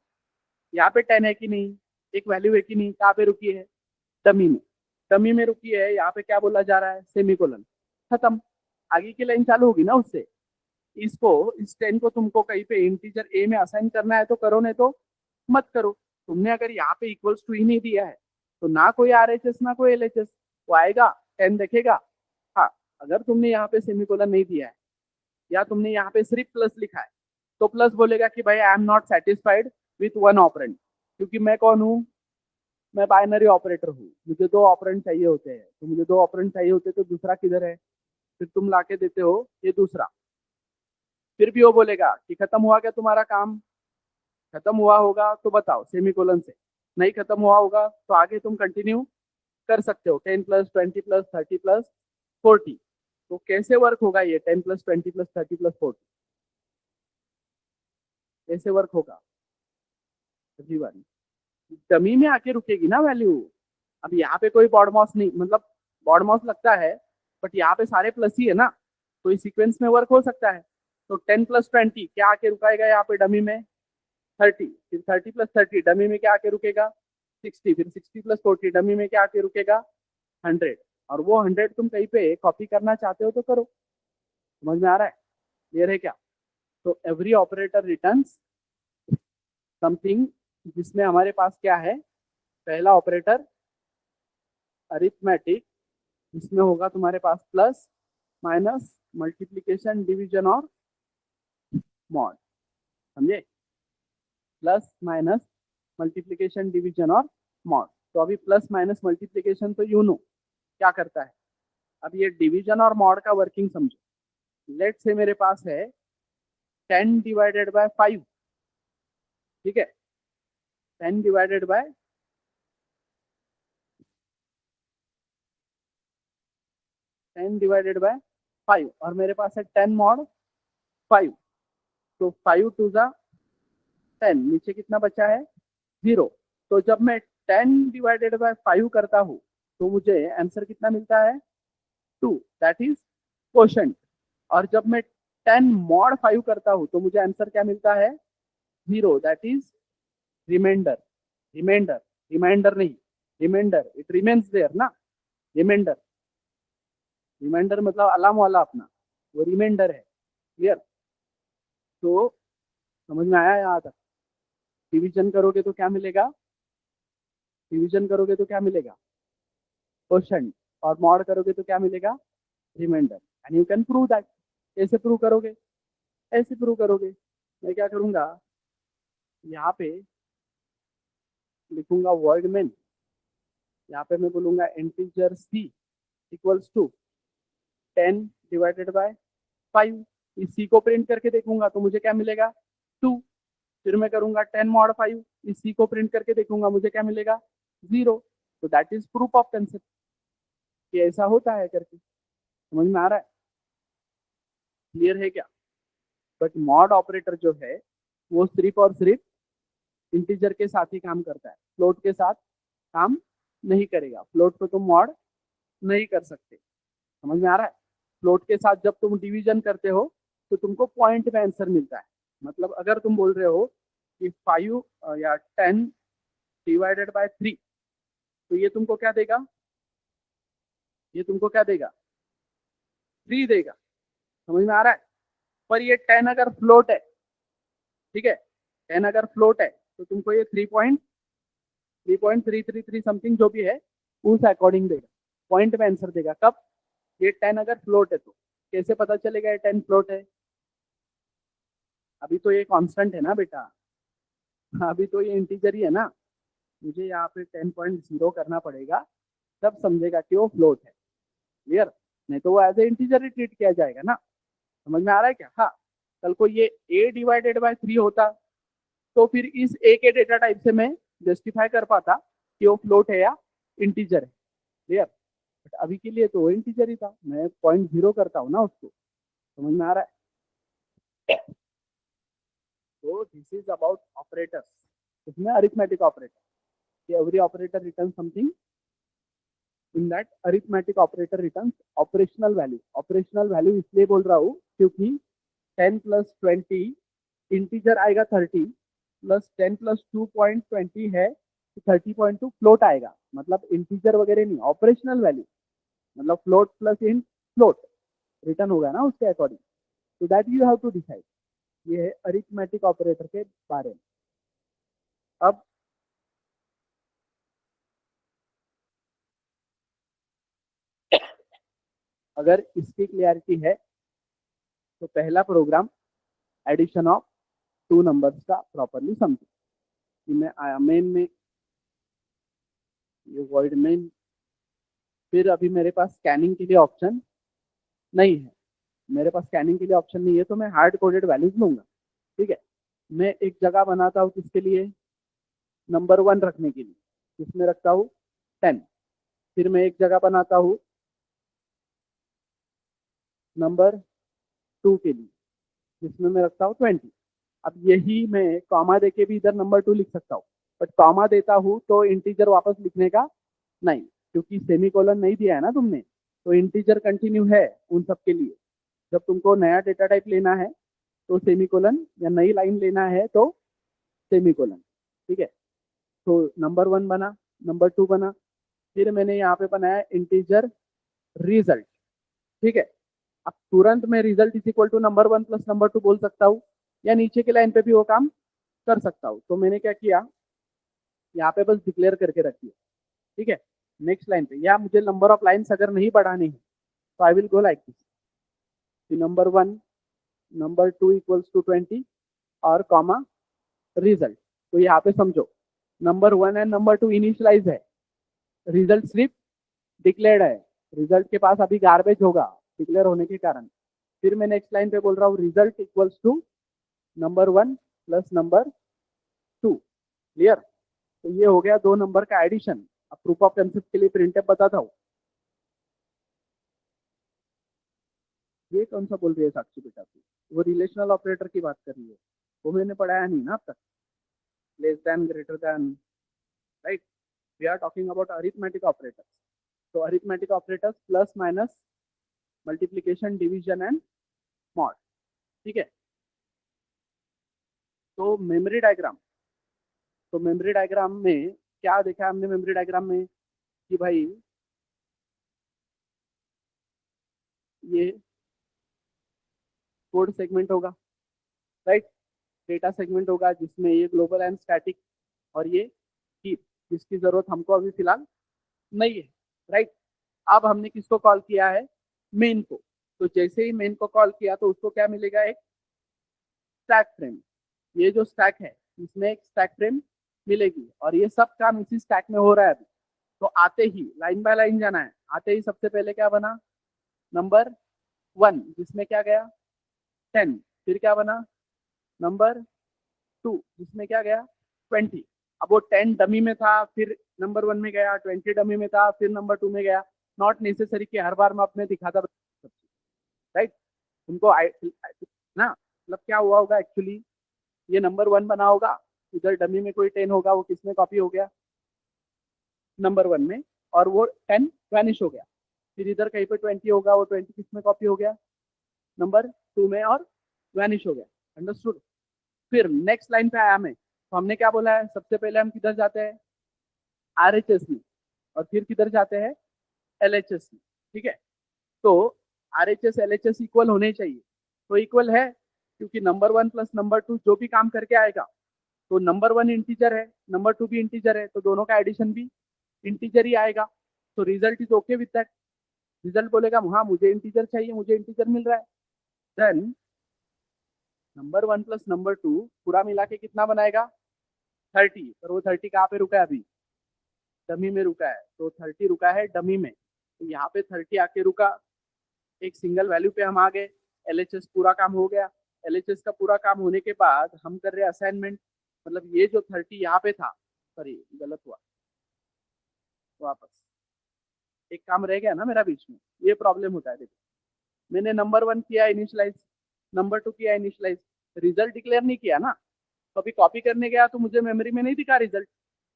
यहाँ पे 10 है कि नहीं, एक वैल्यू है कि नहीं, कहाँ पे रुकी है? डमी में। डमी में रुकी है, यहाँ पे क्या बोला जा रहा है? Semi colon. खत्म। आगे की लाइन चालू होगी ना उससे। इसको, इस 10 को तुमको कहीं पे इंटीजर ए में असाइन करना है तो करो, नहीं तो मत करो। तुमने अगर यहाँ पे इक्वल्स टू ही नहीं दिया है, तो ना कोई आरएचएस ना कोई एलएचएस, वो आएगा 10 देखेगा। हाँ, अगर तुमने यहाँ पे सेमीकोलन नहीं दिया है या तुमने यहाँ पे सिर्फ प्लस लिखा है, तो प्लस बोलेगा कि भाई I am not satisfied, with one operand, क्योंकि मैं कौन हूँ, मैं बाइनरी ऑपरेटर हूँ, मुझे दो ऑपरेंड चाहिए होते हैं, तो मुझे दो ऑपरेंड चाहिए होते तो दूसरा किधर है, फिर तुम लाके देते हो ये दूसरा, फिर भी वो बोलेगा कि खत्म हुआ क्या तुम्हारा काम, खत्म हुआ होगा तो बताओ सेमीकोलन से, नहीं खत्म हुआ होगा तो आगे तुम कंटिन्यू कर सकते हो, 10 प्लस 20 प्लस 30 प्लस 40। तो कैसे वर्क होगा ये 10 प्लस 20 प्लस 30 प्लस 40, कैसे वर्क होगा, अगली बारी डमी में आके रुकेगी ना वैल्यू। अब यहाँ पे कोई बॉड मॉस नहीं, मतलब बॉड मॉस लगता है बट यहाँ पे सारे प्लस ही है ना, तो इस सीक्वेंस में वर्क हो सकता है। तो 10 प्लस 20 क्या आके रुकाएगा यहाँ पे डमी में 30, फिर 30 प्लस 30 डमी में क्या आके रुकेगा 60, फिर 60 प्लस 40 डमी में क्या आके रुकेगा 100, और वो 100 तुम कहीं पे कॉपी करना चाहते हो तो करो। समझ में आ रहा है, क्लियर है क्या। तो एवरी ऑपरेटर रिटर्न्स समथिंग, जिसमें हमारे पास क्या है, पहला ऑपरेटर अरिथमेटिक, जिसमें होगा तुम्हारे पास प्लस माइनस मल्टीप्लीकेशन डिवीजन और मॉड, समझे, प्लस माइनस मल्टीप्लीकेशन डिवीजन और मॉड। तो अभी प्लस माइनस मल्टीप्लीकेशन तो यू नो क्या करता है, अब ये डिवीजन और मॉड का वर्किंग समझो। लेट से मेरे पास है 10 डिवाइडेड बाय 5, ठीक है, 10 डिवाइडेड बाय 10 डिवाइडेड बाय 5, और मेरे पास है 10 मॉड 5, तो 5 टू ज़ा 10, नीचे कितना बचा है 0। तो जब मैं 10 डिवाइडेड बाय 5 करता हूँ तो मुझे आंसर कितना मिलता है 2, दैट इज क्वोशंट। और जब मैं 10 मॉड 5 करता हूँ तो मुझे आंसर क्या मिलता है 0, that is reminder. Reminder, reminder नहीं, रिमाइंडर, इट रिमेन्स देयर ना, रिमाइंडर, रिमाइंडर मतलब अलार्म वाला अपना, वो रिमाइंडर है, क्लियर। तो समझ में आया यहाँ तक। डिवीजन करोगे तो क्या मिलेगा, डिवीजन करोगे तो क्या मिलेगा क्वोशंट, और मॉड करोगे तो क्या मिलेगा reminder, and you can prove that. कैसे प्रूव करोगे, ऐसे प्रूव करोगे, मैं क्या करूंगा यहाँ पे लिखूंगा वर्ड में, यहाँ पे मैं बोलूंगा integer C equals to 10 divided by 5, इस सी को प्रिंट करके देखूंगा तो मुझे क्या मिलेगा 2, फिर मैं करूंगा 10 मॉड 5, इस सी को प्रिंट करके देखूंगा मुझे क्या मिलेगा 0। तो that is proof of concept कि ऐसा होता है करके। समझ में आ रहा है, क्लियर है क्या। बट मॉड ऑपरेटर जो है वो सिर्फ और सिर्फ इंटीजर के साथ ही काम करता है, फ्लोट के साथ काम नहीं करेगा, फ्लोट को तुम मॉड नहीं कर सकते। समझ में आ रहा है, फ्लोट के साथ जब तुम डिवीजन करते हो तो तुमको पॉइंट में आंसर मिलता है। मतलब अगर तुम बोल रहे हो कि 5 या 10 डिवाइडेड बाय 3, तो ये तुमको क्या देगा, ये तुमको क्या देगा 3 देगा। समझ में आ रहा है, पर ये 10 अगर फ्लोट है, ठीक है, 10 अगर फ्लोट है तो तुमको ये 3.333 समथिंग जो भी है उस अकॉर्डिंग देगा, पॉइंट में आंसर देगा। कब, ये 10 अगर फ्लोट है तो कैसे पता चलेगा ये 10 फ्लोट है, अभी तो ये कांस्टेंट है ना बेटा, अभी तो ये इंटीजर ही है ना, मुझे यहाँ पे 10.0 करना पड़ेगा तब समझेगा कि वो फ्लोट है, क्लियर, नहीं तो वो एज ए इंटीजर ही ट्रीट किया जाएगा ना। समझ में आ रहा है क्या। हाँ, कल को ये a डिवाइडेड बाय 3 होता तो फिर इस a के डेटा टाइप से मैं जस्टिफाई कर पाता कि वो फ्लोट है या इंटीजर है, क्लियर। बट अभी के लिए तो वो इंटीजर ही था, मैं 0.0 करता हूँ ना उसको। समझ में आ रहा है। तो दिस इज अबाउट ऑपरेटर्स, इसमें arithmetic operator, every operator return something, in that arithmetic operator return operational value. Operational value इसलिए बोल रहा हूँ क्योंकि 10 प्लस 20 इंटीजर आएगा 30, प्लस 10 प्लस 2.20 है तो 30.2 फ्लोट आएगा, मतलब इंटीजर वगैरह नहीं, ऑपरेशनल वैल्यू, मतलब float plus int float return होगा ना उसके अकॉर्डिंग। तो that you have to decide. ये है अरिथमेटिक ऑपरेटर के बारे में। अब अगर इसकी क्लियरिटी है तो पहला program addition of two numbers का प्रॉपरली समझो। कि मैं आया मेन में, ये वॉइड मेन। फिर अभी मेरे पास स्कैनिंग के लिए ऑप्शन नहीं है, मेरे पास स्कैनिंग के लिए ऑप्शन नहीं है, तो मैं हार्ड कोडेड वैल्यूज लूंगा। ठीक है, मैं एक जगह बनाता हूँ किसके लिए, नंबर 1 रखने के लिए, जिसमें रखता हूँ 10। फिर मैं एक जगह बनाता हूँ नंबर 2 के लिए, जिसमें मैं रखता हूँ 20। अब यही मैं कॉमा देके भी इधर नंबर 2 लिख सकता हूँ, बट कॉमा देता हूँ तो इंटीजर वापस लिखने का नहीं, क्योंकि सेमीकोलन नहीं दिया है ना तुमने, तो इंटीजर कंटिन्यू है उन सब के लिए। जब तुमको नया डेटा टाइप लेना है तो सेमीकोलन, या नई लाइन लेना है तो सेमीकोलन। ठीक है, तो नंबर 1 बना, नंबर 2 बना, फिर मैंने यहाँ पे बनाया इंटीजर रिजल्ट। ठीक है, अब तुरंत मैं result is equal to number 1 plus number 2 बोल सकता हूँ, या नीचे के लाइन पे भी वो काम कर सकता हूँ। तो मैंने क्या किया, यहाँ पे बस डिक्लेयर करके रख दिया। ठीक है, नेक्स्ट लाइन पे, या मुझे नंबर ऑफ लाइन्स अगर नहीं बढ़ानी है तो I will go like this, number 1 number 2 इक्वल्स टू 20 और कॉमा रिजल्ट। तो यहाँ पे समझो, नंबर 1 एंड नंबर 2 इनिशियलाइज है, रिजल्ट सिर्फ डिक्लेयर्ड है, रिजल्ट के पास अभी गार्बेज होगा डिक्लेयर होने के कारण। फिर मैं नेक्स्ट लाइन पे बोल रहा हूँ result equals to number 1 plus number 2। Clear, तो ये हो गया 2 नंबर का एडिशन। अब प्रूफ ऑफ कंसेप्ट के लिए प्रिंटअप बताता हूँ। ये कौन सा बोल रही है साक्षी बेटा की, वो रिलेशनल ऑपरेटर की बात कर रही है, वो मैंने पढ़ाया नहीं ना अब तक, less than greater than, right. We are talking about arithmetic operators. तो arithmetic operators plus minus multiplication division and mod. ठीक है, तो मेमोरी डायग्राम, तो मेमोरी डायग्राम में क्या देखा हमने, मेमोरी डायग्राम में कि भाई ये कोड सेगमेंट होगा, राइट, डेटा सेगमेंट होगा जिसमें ये ग्लोबल एंड स्टैटिक और ये हीप, जिसकी जरूरत हमको अभी फिलहाल नहीं है, राइट। अब हमने किसको कॉल किया है, मेन को। तो जैसे ही मेन को कॉल किया तो उसको क्या मिलेगा, एक स्टैक फ्रेम। ये जो स्टैक है इसमें एक स्टैक फ्रेम मिलेगी, और ये सब काम इसी स्टैक में हो रहा है अभी। तो आते ही लाइन बाय लाइन जाना है, आते ही सबसे पहले क्या बना, नंबर 1 जिसमें क्या गया 10, फिर क्या बना नंबर 2 जिसमें क्या गया 20। अब वो 10 डमी में था, फिर नंबर 1 में गया, 20 डमी में था, फिर नंबर 2 में गया। नॉट नेसेसरी कि हर बार मैं अपने दिखाता, राइट। उनको ना, मतलब क्या हुआ होगा एक्चुअली, ये नंबर 1 बना होगा, इधर डमी में कोई 10 होगा, वो किसमें कॉपी हो गया, नंबर 1 में, और वो 10 वैनिश हो गया। फिर इधर कहीं पे 20 होगा, वो 20 किसमें कॉपी हो गया, नंबर 2 में, और वैनिश हो गया। अंडरस्टूड। फिर नेक्स्ट लाइन पे आया मैं, तो हमने क्या बोला है, सबसे पहले हम किधर जाते हैं, आरएचएस में, और फिर किधर जाते हैं, एलएचएस में। ठीक है, तो आरएचएस एलएचएस इक्वल होने चाहिए, तो इक्वल है, क्योंकि नंबर 1 प्लस नंबर 2 जो भी काम करके आएगा, तो नंबर 1 इंटीजर है, नंबर 2 भी इंटीजर है, तो दोनों का एडिशन भी इंटीजर ही आएगा। तो result is okay with that. Result बोलेगा हाँ मुझे इंटीजर चाहिए, मुझे इंटीजर मिल रहा है। देन नंबर 1 प्लस नंबर 2 पूरा मिला के कितना बनाएगा, 30। पर वो 30 कहाँ पे रुका है अभी, डमी में रुका है, तो 30 रुका है डमी में, तो यहाँ पे 30 आके रुका, एक सिंगल वैल्यू पे हम आ गए। एलएचएस पूरा काम हो गया। एलएचएस का पूरा काम होने के बाद हम कर रहे असाइनमेंट, मतलब ये जो 30 यहाँ पे था, सॉरी गलत हुआ, वापस एक काम रह गया ना मेरा बीच में, ये प्रॉब्लम होता है। देखो, मैंने नंबर 1 किया इनिशियलाइज, नंबर 2 किया इनिशियलाइज, रिजल्ट डिक्लेयर नहीं किया ना, तो अभी कॉपी करने गया तो मुझे मेमोरी में नहीं दिखा रिजल्ट,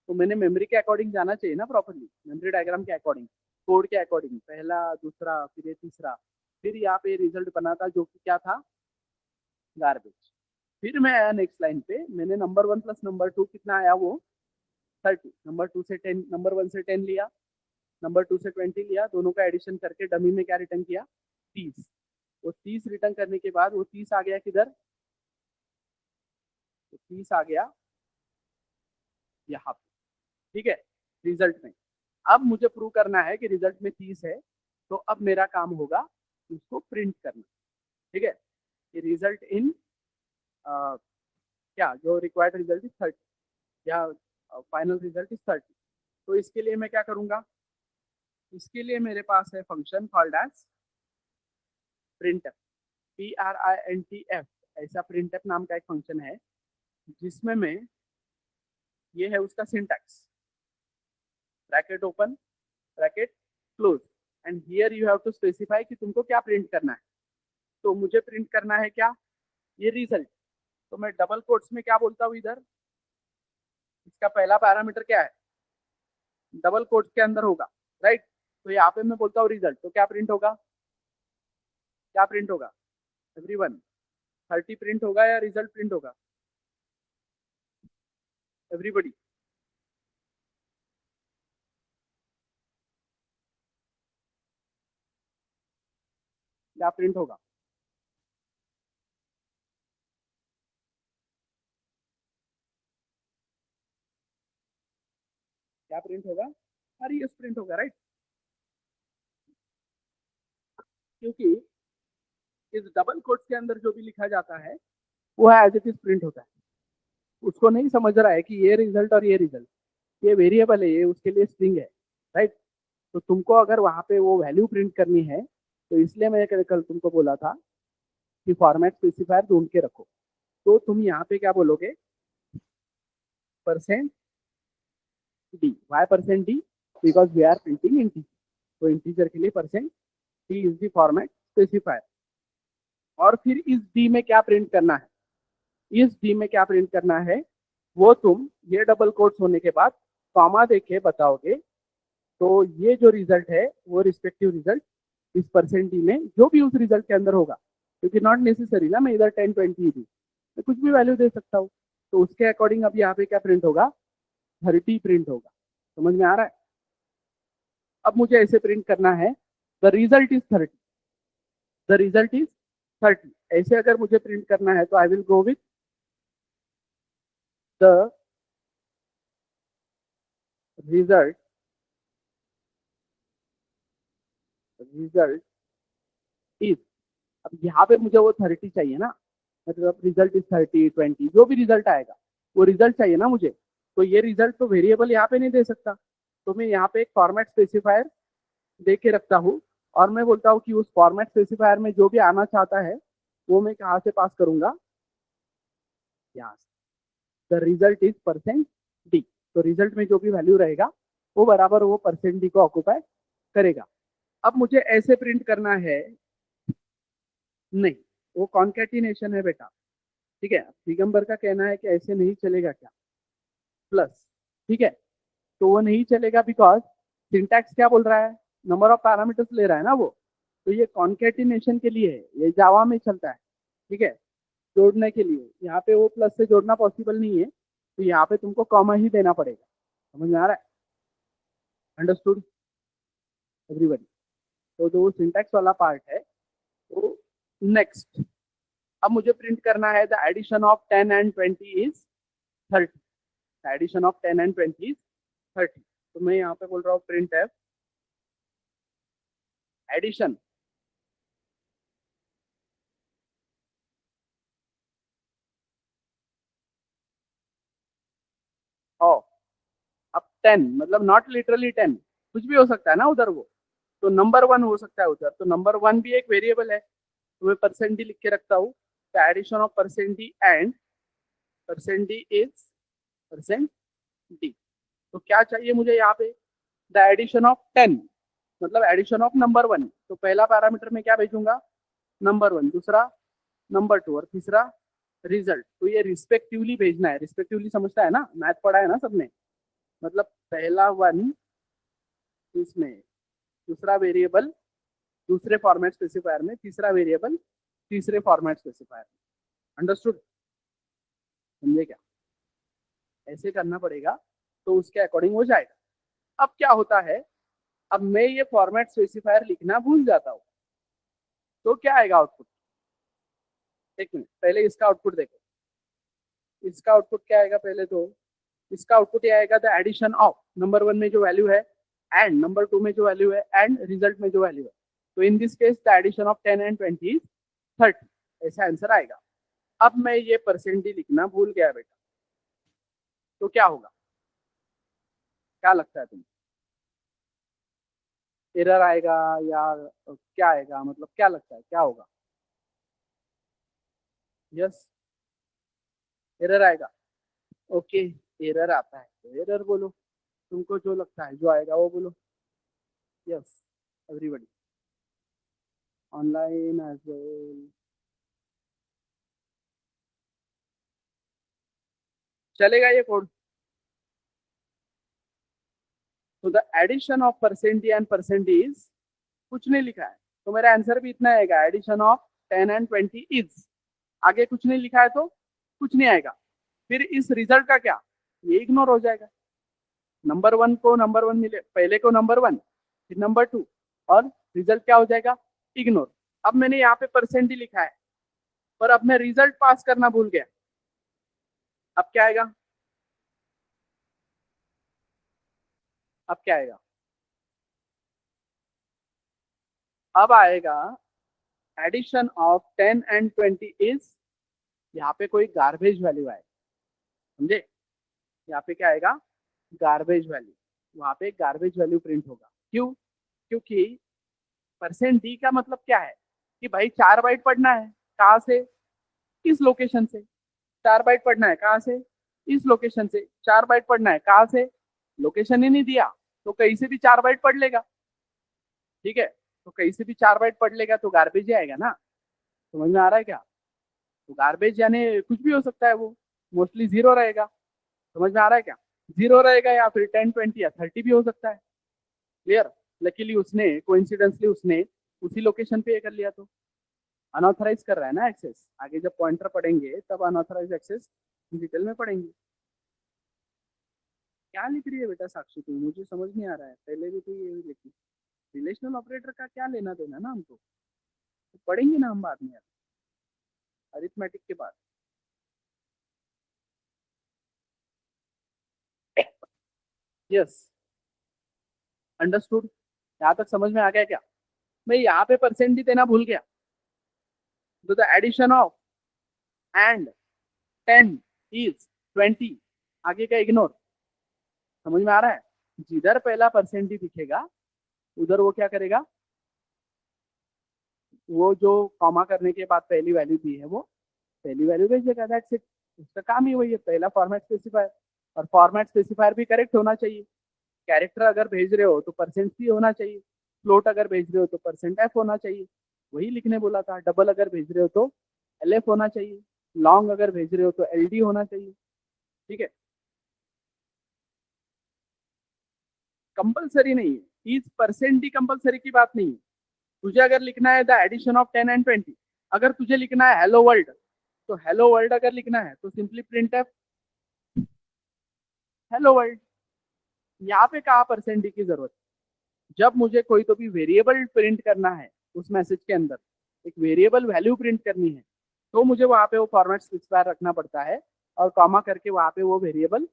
तो मैंने मेमोरी के अकॉर्डिंग जाना चाहिए ना प्रॉपरली, मेमोरी डायग्राम के अकॉर्डिंग, कोड के अकॉर्डिंग, पहला दूसरा फिर ये तीसरा, फिर यहाँ पे रिजल्ट बना था जो कि क्या था, गार्बेज। फिर मैं आया नेक्स्ट लाइन पे, मैंने नंबर 1 प्लस नंबर 2 कितना आया, वो 30, नंबर 2 से 10, नंबर 1 से 10 लिया, नंबर 2 से 20 लिया, दोनों का एडिशन करके डमी में क्या रिटर्न किया, 30। वो 30 रिटर्न करने के बाद वो 30 आ गया किधर, तो 30 आ गया यहाँ पे। ठीक है, रिजल्ट में। अब मुझे प्रूव करना है कि रिजल्ट में 30 है, तो अब मेरा काम होगा उसको प्रिंट करना। ठीक है, ये रिजल्ट इन क्या जो रिक्वायर्ड रिजल्ट इज 30। या फाइनल रिजल्ट इज 30। तो इसके लिए मैं क्या करूंगा, इसके लिए मेरे पास है function called as printf, PRINTF। ऐसा प्रिंटफ नाम का एक फंक्शन है जिसमें मैं, ये है उसका syntax, bracket open bracket close, and here you have to specify कि तुमको क्या प्रिंट करना है। तो मुझे प्रिंट करना है क्या, ये रिजल्ट। तो मैं डबल कोट्स में क्या बोलता हूँ इधर, इसका पहला पैरामीटर क्या है, डबल कोट्स के अंदर होगा, राइट। तो यहाँ पे मैं बोलता हूँ रिजल्ट, तो क्या प्रिंट होगा, क्या प्रिंट होगा एवरीवन, 30 प्रिंट होगा या रिजल्ट प्रिंट होगा, एवरीबॉडी। क्या प्रिंट होगा, क्या प्रिंट होगा, अरे यस प्रिंट होगा, राइट। क्योंकि इस डबल कोट्स के अंदर जो भी लिखा जाता है वो एज इट इज प्रिंट होता है। उसको नहीं समझ रहा है कि ये रिजल्ट और ये रिजल्ट, ये वेरिएबल है, ये उसके लिए स्ट्रिंग है, राइट। तो तुमको अगर वहां पे वो वैल्यू प्रिंट करनी है, तो इसलिए मैं कल तुमको बोला था कि फॉर्मेट स्पेसिफायर ढूंढ के रखो। तो तुम यहाँ पे क्या बोलोगे, percent D, why percent D, because we are printing integer. तो इंटीजर के लिए percent D is the format specifier. और फिर इस डी में क्या प्रिंट करना है, इस डी में क्या प्रिंट करना है वो तुम ये डबल कोट्स होने के बाद कॉमा देके बताओगे। तो ये जो रिजल्ट है वो रिस्पेक्टिव रिजल्ट इस परसेंट डी में जो भी उस रिजल्ट के अंदर होगा, क्योंकि नॉट नेसेसरी ना मैं इधर 10 20 दी, मैं कुछ भी वैल्यू दे सकता हूँ। तो उसके अकॉर्डिंग अब यहाँ पे क्या प्रिंट होगा, 30 प्रिंट होगा। समझ में आ रहा है। अब मुझे ऐसे प्रिंट करना है, the result is 30, the result is 30। ऐसे अगर मुझे प्रिंट करना है तो I will go with the result, result is, अब यहाँ पे मुझे वो 30 चाहिए ना, मतलब रिजल्ट इज 30 20 जो भी रिजल्ट आएगा वो रिजल्ट चाहिए ना मुझे। तो ये रिजल्ट तो वेरिएबल यहाँ पे नहीं दे सकता, तो मैं यहाँ पे एक फॉर्मेट स्पेसिफायर दे के रखता हूँ। और मैं बोलता हूँ कि उस फॉर्मेट स्पेसिफायर में जो भी आना चाहता है वो मैं कहाँ से पास करूंगा, यहाँ से। The result is percent D, तो रिजल्ट में जो भी वैल्यू रहेगा वो बराबर वो परसेंट डी को ऑक्यूपाई करेगा। अब मुझे ऐसे प्रिंट करना है, नहीं वो कॉन्केटिनेशन है बेटा, ठीक है। दिगंबर का कहना है कि ऐसे नहीं चलेगा क्या, प्लस, ठीक है। तो वो नहीं चलेगा बिकॉज सिंटैक्स क्या बोल रहा है, नंबर ऑफ पैरामीटर्स ले रहा है ना वो। तो ये कॉन्केटिनेशन के लिए है, ये जावा में चलता है, ठीक है, जोड़ने के लिए। यहाँ पे वो प्लस से जोड़ना पॉसिबल नहीं है, तो यहाँ पे तुमको कॉमा ही देना पड़ेगा। समझ में आ रहा है, अंडरस्टूड एवरीबॉडी। तो जो सिंटैक्स वाला पार्ट है वो नेक्स्ट। अब मुझे प्रिंट करना है the addition of 10 and 20 is 30, addition of 10 and 20 is 30। तो मैं यहाँ पे बोल रहा हूँ प्रिंट एफ एडिशन ऑफ, अब 10 मतलब नॉट लिटरली 10, कुछ भी हो सकता है ना उधर वो, तो नंबर 1 हो सकता है उधर, तो नंबर 1 भी एक वेरिएबल है, तो मैं परसेंट डी लिख के रखता हूँ। The addition of percent D and percent D is percent D. तो क्या चाहिए मुझे यहाँ पे, द एडिशन ऑफ 10 मतलब एडिशन ऑफ नंबर 1। तो पहला पैरामीटर में क्या भेजूंगा, नंबर 1, दूसरा नंबर 2 और तीसरा रिजल्ट। तो ये रिस्पेक्टिवली भेजना है, रिस्पेक्टिवली समझता है ना, मैथ पढ़ा है ना सबने। मतलब पहला 1 इसमें, दूसरा वेरिएबल दूसरे फॉर्मेट स्पेसिफायर में, तीसरा वेरिएबल तीसरे फॉर्मेट स्पेसिफायर में। अंडरस्टूड, समझे क्या, ऐसे करना पड़ेगा तो उसके अकॉर्डिंग हो जाएगा। अब क्या होता है, अब मैं ये फॉर्मेट स्पेसिफायर लिखना भूल जाता हूँ, तो क्या आएगा आउटपुट, एक मिनट पहले इसका आउटपुट देखो। इसका आउटपुट क्या आएगा पहले, तो इसका आउटपुट ये आएगा द एडिशन ऑफ नंबर 1 में जो वैल्यू है एंड नंबर 2 में जो वैल्यू है एंड रिजल्ट में जो वैल्यू है। तो in this case the addition of 10 and 20 is 30, ऐसा आंसर आएगा। अब मैं ये परसेंट डी लिखना भूल गया बेटा, तो क्या होगा? क्या लगता है तुम्हें? एरर आएगा या क्या आएगा, मतलब क्या लगता है क्या होगा? यस, एरर आएगा। ओके, एरर आता है तो एरर बोलो, तुमको जो लगता है जो आएगा वो बोलो। Yes, everybody online as well. चलेगा ये कोड? तो the addition of percent and percent is, कुछ नहीं लिखा है तो मेरा आंसर भी इतना आएगा, एडिशन ऑफ 10 एंड 20 इज। आगे कुछ नहीं लिखा है तो कुछ नहीं आएगा। फिर इस रिजल्ट का क्या, ये इग्नोर हो जाएगा। नंबर वन को नंबर वन मिले, पहले को नंबर वन, फिर नंबर टू, और रिजल्ट क्या हो जाएगा? इग्नोर। अब मैंने यहाँ पे परसेंट ही लिखा है, पर अब मैं रिजल्ट पास करना भूल गया। अब क्या आएगा? अब क्या आएगा? अब आएगा एडिशन ऑफ 10 एंड 20 इज, यहाँ पे कोई गार्बेज वैल्यू आएगा, समझे? यहाँ पे क्या आएगा? Garbage value. वहां पे गार्बेज वैल्यू प्रिंट होगा। क्यों? क्योंकि परसेंट डी का मतलब क्या है कि भाई 4 बाइट पढ़ना है। कहाँ से? इस लोकेशन से। 4 बाइट पढ़ना है कहाँ से? इस लोकेशन से। 4 बाइट पढ़ना है कहाँ से? लोकेशन ही नहीं दिया तो कहीं से भी 4 बाइट पढ़ लेगा। ठीक है, तो कहीं से भी 4 बाइट पढ़ लेगा तो गार्बेज ही आएगा ना। समझ में आ रहा है क्या? तो गार्बेज यानी कुछ भी हो सकता है, वो मोस्टली जीरो रहेगा। समझ में आ रहा है क्या? जीरो रहेगा या फिर 10, 20 या 30 भी हो सकता है। क्लियर? लकीली उसने कोइंसिडेंसली उसने उसी लोकेशन पे कर लिया तो अनऑथराइज कर रहा है ना एक्सेस। आगे जब पॉइंटर पढ़ेंगे तब अनऑथराइज एक्सेस डिटेल में पढ़ेंगे। क्या लिख रही है बेटा साक्षी तू, मुझे समझ नहीं आ रहा है। पहले भी तो ये लिखी, रिलेशनल ऑपरेटर का क्या लेना देना ना हमको, तो पढ़ेंगे ना हम बाद में यार, अरिथमेटिक के बाद। Yes, understood. यहाँ तक समझ में आ गया क्या? मैं यहाँ पे परसेंट भी देना भूल गया, तो the addition of and 10 is 20, आगे का इग्नोर। समझ में आ रहा है? जिधर पहला परसेंट ही दिखेगा उधर वो क्या करेगा, वो जो कॉमा करने के बाद पहली वैल्यू दी है वो पहली वैल्यू भेजेगा। That's it. उसका काम ही वही है, पहला फॉर्मेट स्पेसिफायर। और फॉर्मेट स्पेसिफायर भी करेक्ट होना चाहिए। कैरेक्टर अगर भेज रहे हो तो परसेंट सी होना चाहिए, फ्लोट अगर भेज रहे हो तो परसेंट एफ होना चाहिए। वही लिखने बोला था। डबल अगर भेज रहे हो तो एल एफ होना चाहिए, लॉन्ग अगर भेज रहे हो तो एल डी होना चाहिए। ठीक है, कंपलसरी नहीं है। इस परसेंट डी कंपलसरी की बात नहीं है। तुझे अगर लिखना है द एडिशन ऑफ 10 एंड 20, अगर तुझे लिखना है हेलो वर्ल्ड, तो हेलो वर्ल्ड अगर लिखना है तो simply print F hello world. यहाँ पे कहा परसेंट डी की जरूरत? जब मुझे कोई तो भी वेरिएबल प्रिंट करना है उस मैसेज के अंदर, एक वेरिएबल वैल्यू प्रिंट करनी है, तो मुझे वहां पे वो फॉर्मेट स्पेसिफायर रखना पड़ता है और कॉमा करके वहां पे वो वेरिएबल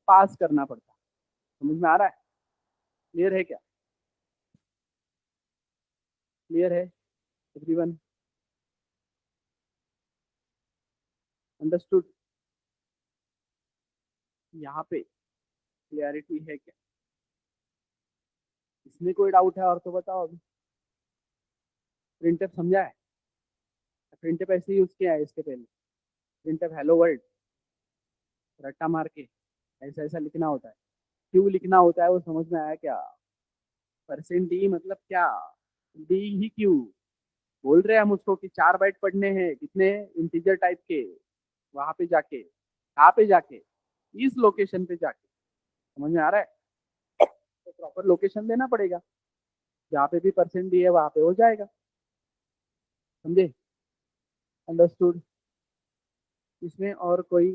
पास करना पड़ता है। समझ में आ रहा है? क्लियर है क्या? क्लियर है एवरीवन? अंडरस्टूड? यहाँ पे क्लियरिटी है क्या? इसमें कोई डाउट है और तो बताओ अभी। प्रिंटफ समझा है? प्रिंटफ ऐसे यूज किया है इसके पहले? प्रिंटफ हेलो वर्ल्ड रट्टा मार के ऐसा ऐसा लिखना होता है। क्यों लिखना होता है वो समझ में आया क्या? परसेंट डी मतलब क्या? डी ही क्यों बोल रहे हैं हम उसको कि 4 बाइट पढ़ने हैं, कितने इंटीजर टाइप के, वहां पे जाके, कहाँ पे जाके, इस लोकेशन पे जाके। समझ में आ रहा है? तो प्रॉपर लोकेशन देना पड़ेगा, जहाँ पे भी परसेंट डी है वहां पे हो जाएगा। समझे? अंडरस्टूड? इसमें और कोई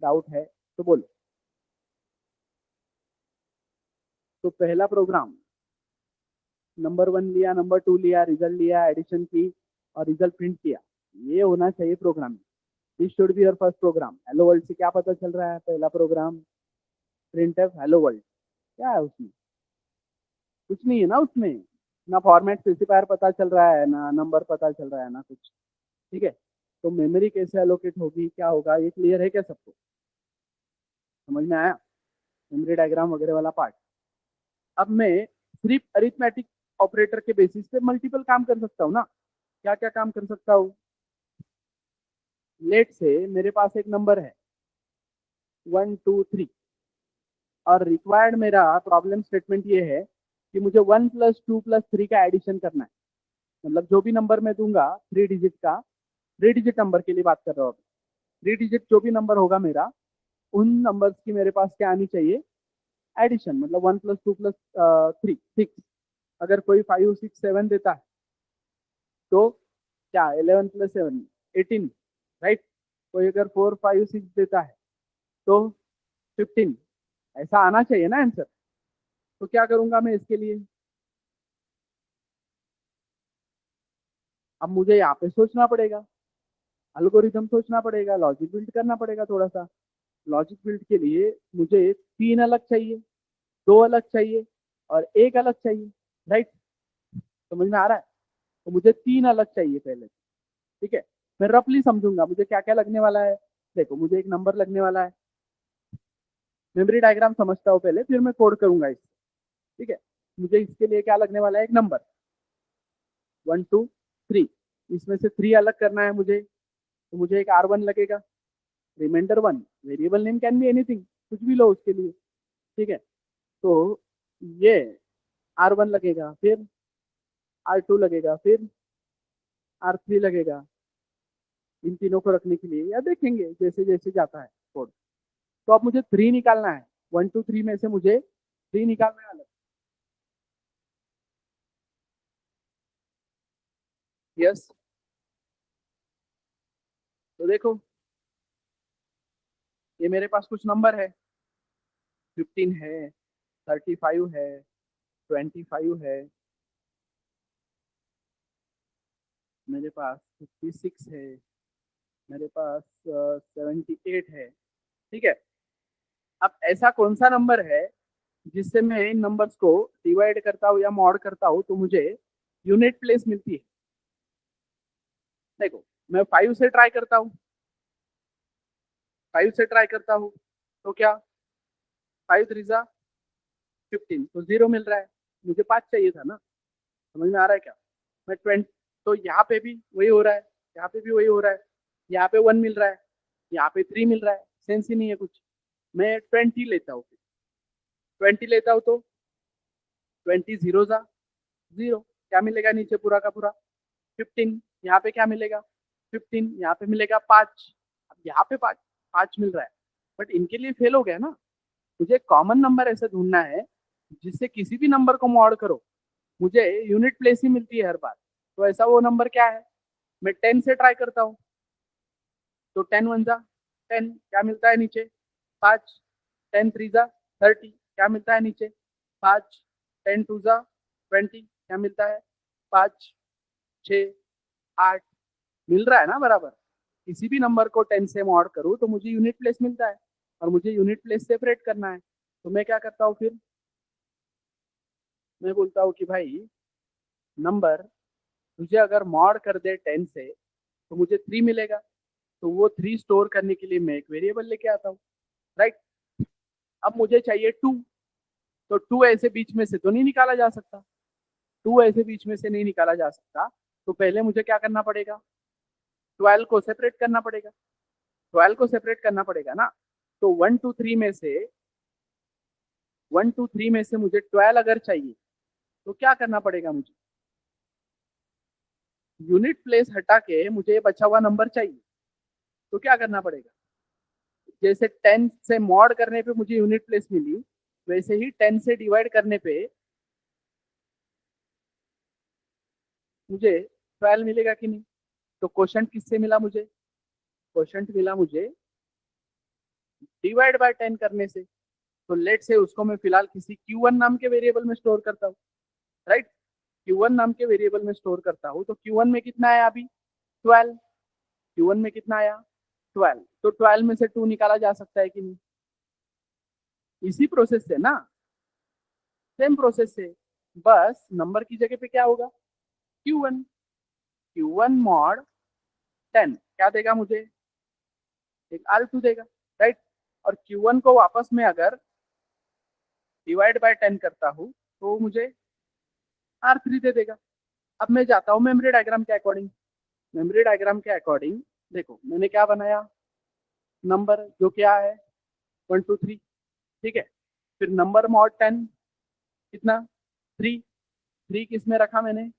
डाउट है तो बोलो। तो पहला प्रोग्राम नंबर 1 लिया, नंबर 2 लिया, रिजल्ट लिया, एडिशन की और रिजल्ट प्रिंट किया, ये होना चाहिए programming. This should be your first program. Hello world से क्या पता चल रहा है? पहला प्रोग्राम प्रिंट हेलो वर्ल्ड। क्या है उसमें? कुछ नहीं है ना उसमें, ना फॉर्मेट स्पेसिफायर पता चल रहा है, ना नंबर पता चल रहा है, ना कुछ। ठीक है, तो मेमोरी कैसे एलोकेट होगी, क्या होगा, ये क्लियर है क्या सबको? समझ में आया मेमोरी डायग्राम वगैरह वाला पार्ट। अब मैं सिर्फ अरिथमेटिक ऑपरेटर के बेसिस पे मल्टीपल काम कर सकता हूँ ना। क्या क्या काम कर सकता हूँ? लेट से मेरे पास एक नंबर है 1 2 3 और रिक्वायर्ड मेरा प्रॉब्लम स्टेटमेंट ये है कि मुझे 1 + 2 + 3 का एडिशन करना है। मतलब जो भी नंबर मैं दूंगा 3 डिजिट का, 3 डिजिट नंबर के लिए बात कर रहा हूँ, 3 डिजिट जो भी नंबर होगा मेरा, उन नंबर्स की मेरे पास क्या आनी चाहिए? एडिशन। मतलब 1 + 2 + 3 6। अगर कोई 5 6 7 देता है तो क्या 11 + 7 18, राइट। कोई अगर 4 5 6 देता है तो 15। ऐसा आना चाहिए ना आंसर। तो क्या करूंगा मैं इसके लिए? अब मुझे यहाँ पे सोचना पड़ेगा, अल्गोरिथम सोचना पड़ेगा, लॉजिक बिल्ड करना पड़ेगा थोड़ा सा। लॉजिक बिल्ड के लिए मुझे 3 अलग चाहिए, 2 अलग चाहिए और 1 अलग चाहिए, राइट। समझ में आ रहा है? तो मुझे 3 अलग चाहिए पहले। ठीक है, मैं रफली समझूंगा मुझे क्या क्या लगने वाला है। देखो मुझे एक नंबर लगने वाला है, मेमोरी डायग्राम समझता हूँ पहले, फिर मैं कोड करूंगा इसे। ठीक है, मुझे इसके लिए क्या लगने वाला है? एक नंबर 1 2 3। इसमें से 3 अलग करना है मुझे, तो मुझे एक R1 लगेगा। Reminder 1, variable name can be anything, कुछ भी लो उसके लिए। ठीक है, तो ये R1 लगेगा, फिर R2 लगेगा, फिर R3 लगेगा। इन तीनों को रखने के लिए या देखेंगे जैसे जैसे जाता है कोड। तो अब मुझे 3 निकालना है, 1 2 3 में से मुझे 3 निकालना है अलग। यस, तो देखो ये मेरे पास कुछ नंबर है, 15 है, 35 है, 25 है, मेरे पास 56 है, मेरे पास 78 है। ठीक है, अब ऐसा कौन सा नंबर है जिससे मैं इन नंबर्स को डिवाइड करता हूँ या मॉड करता हूँ तो मुझे यूनिट प्लेस मिलती है? देखो मैं 5 से ट्राई करता हूँ, 5 से ट्राई करता हूँ तो क्या 5 3 जा 15, तो 0 मिल रहा है। मुझे 5 चाहिए था ना। समझ में आ रहा है क्या? मैं 20, तो यहाँ पे भी वही हो रहा है, यहाँ पे भी वही हो रहा है। यहाँ पे 1 मिल रहा है, यहाँ पे 3 मिल रहा है, सेंस ही नहीं है कुछ। मैं 20 लेता हूँ, 20 लेता हूँ तो 20 0 जा 0, क्या मिलेगा नीचे पूरा का पूरा? 15। यहाँ पे क्या मिलेगा? 15। यहाँ पे मिलेगा 5। अब यहाँ पे 5 5 मिल रहा है, बट इनके लिए फेल हो गया ना। मुझे कॉमन नंबर ऐसे ढूंढना है जिससे किसी भी नंबर को मॉड करो मुझे यूनिट प्लेस ही मिलती है हर बार। तो ऐसा वो नंबर क्या है? मैं 10 से ट्राई करता हूँ तो 10 1 जा 10, क्या मिलता है नीचे? 5। 10 3 जा 30, क्या मिलता है नीचे? 5। 10 2 जा 20, क्या मिलता है? 5 6 8। मिल रहा है ना बराबर। किसी भी नंबर को 10 से मॉड करूँ तो मुझे यूनिट प्लेस मिलता है, और मुझे यूनिट प्लेस सेपरेट करना है। तो मैं क्या करता हूँ फिर? मैं बोलता हूँ कि भाई नंबर तुझे अगर मॉड कर दे 10 से तो मुझे 3 मिलेगा। तो वो 3 स्टोर करने के लिए मैं एक वेरिएबल लेके आता हूँ, राइट। अब मुझे चाहिए 2, तो 2 ऐसे बीच में से तो नहीं निकाला जा सकता, 2 ऐसे बीच में से नहीं निकाला जा सकता। तो पहले मुझे क्या करना पड़ेगा? 12 को सेपरेट करना पड़ेगा, 12 को सेपरेट करना पड़ेगा ना। तो 1 2 3 में से 1 2 3 में से मुझे 12 अगर चाहिए तो क्या करना पड़ेगा? मुझे यूनिट प्लेस हटा के मुझे बचा हुआ नंबर चाहिए, तो क्या करना पड़ेगा? जैसे 10 से मॉड करने पे मुझे यूनिट प्लेस मिली, वैसे ही 10 से डिवाइड करने पे मुझे 12 मिलेगा कि नहीं? तो क्वेश्चन किससे मिला मुझे? क्वेश्चन मिला मुझे डिवाइड बाय 10 करने से। तो लेट से उसको मैं फिलहाल किसी Q1 नाम के वेरिएबल में स्टोर करता हूँ, राइट। Q1 नाम के वेरिएबल में स्टोर करता हूँ, तो Q1 में कितना आया अभी? 12। Q1 में कितना आया? 12। तो 12 में से 2 निकाला जा सकता है कि नहीं? इसी प्रोसेस से ना, सेम प्रोसेस से, बस नंबर की जगह पे क्या होगा? Q1। Q1 मॉड 10 क्या देगा मुझे? एक R2 देगा, राइट। और Q1 को वापस में अगर डिवाइड बाय 10 करता हूँ तो मुझे R3 दे देगा। अब मैं जाता हूँ मेमोरी डायग्राम के अकॉर्डिंग। मेमोरी डायग्राम के अकॉर्डिंग देखो मैंने क्या बनाया, नंबर जो क्या है 1 2 3, ठीक है। फिर नंबर मॉड 10 कितना 3, 3 किस में रखा मैंने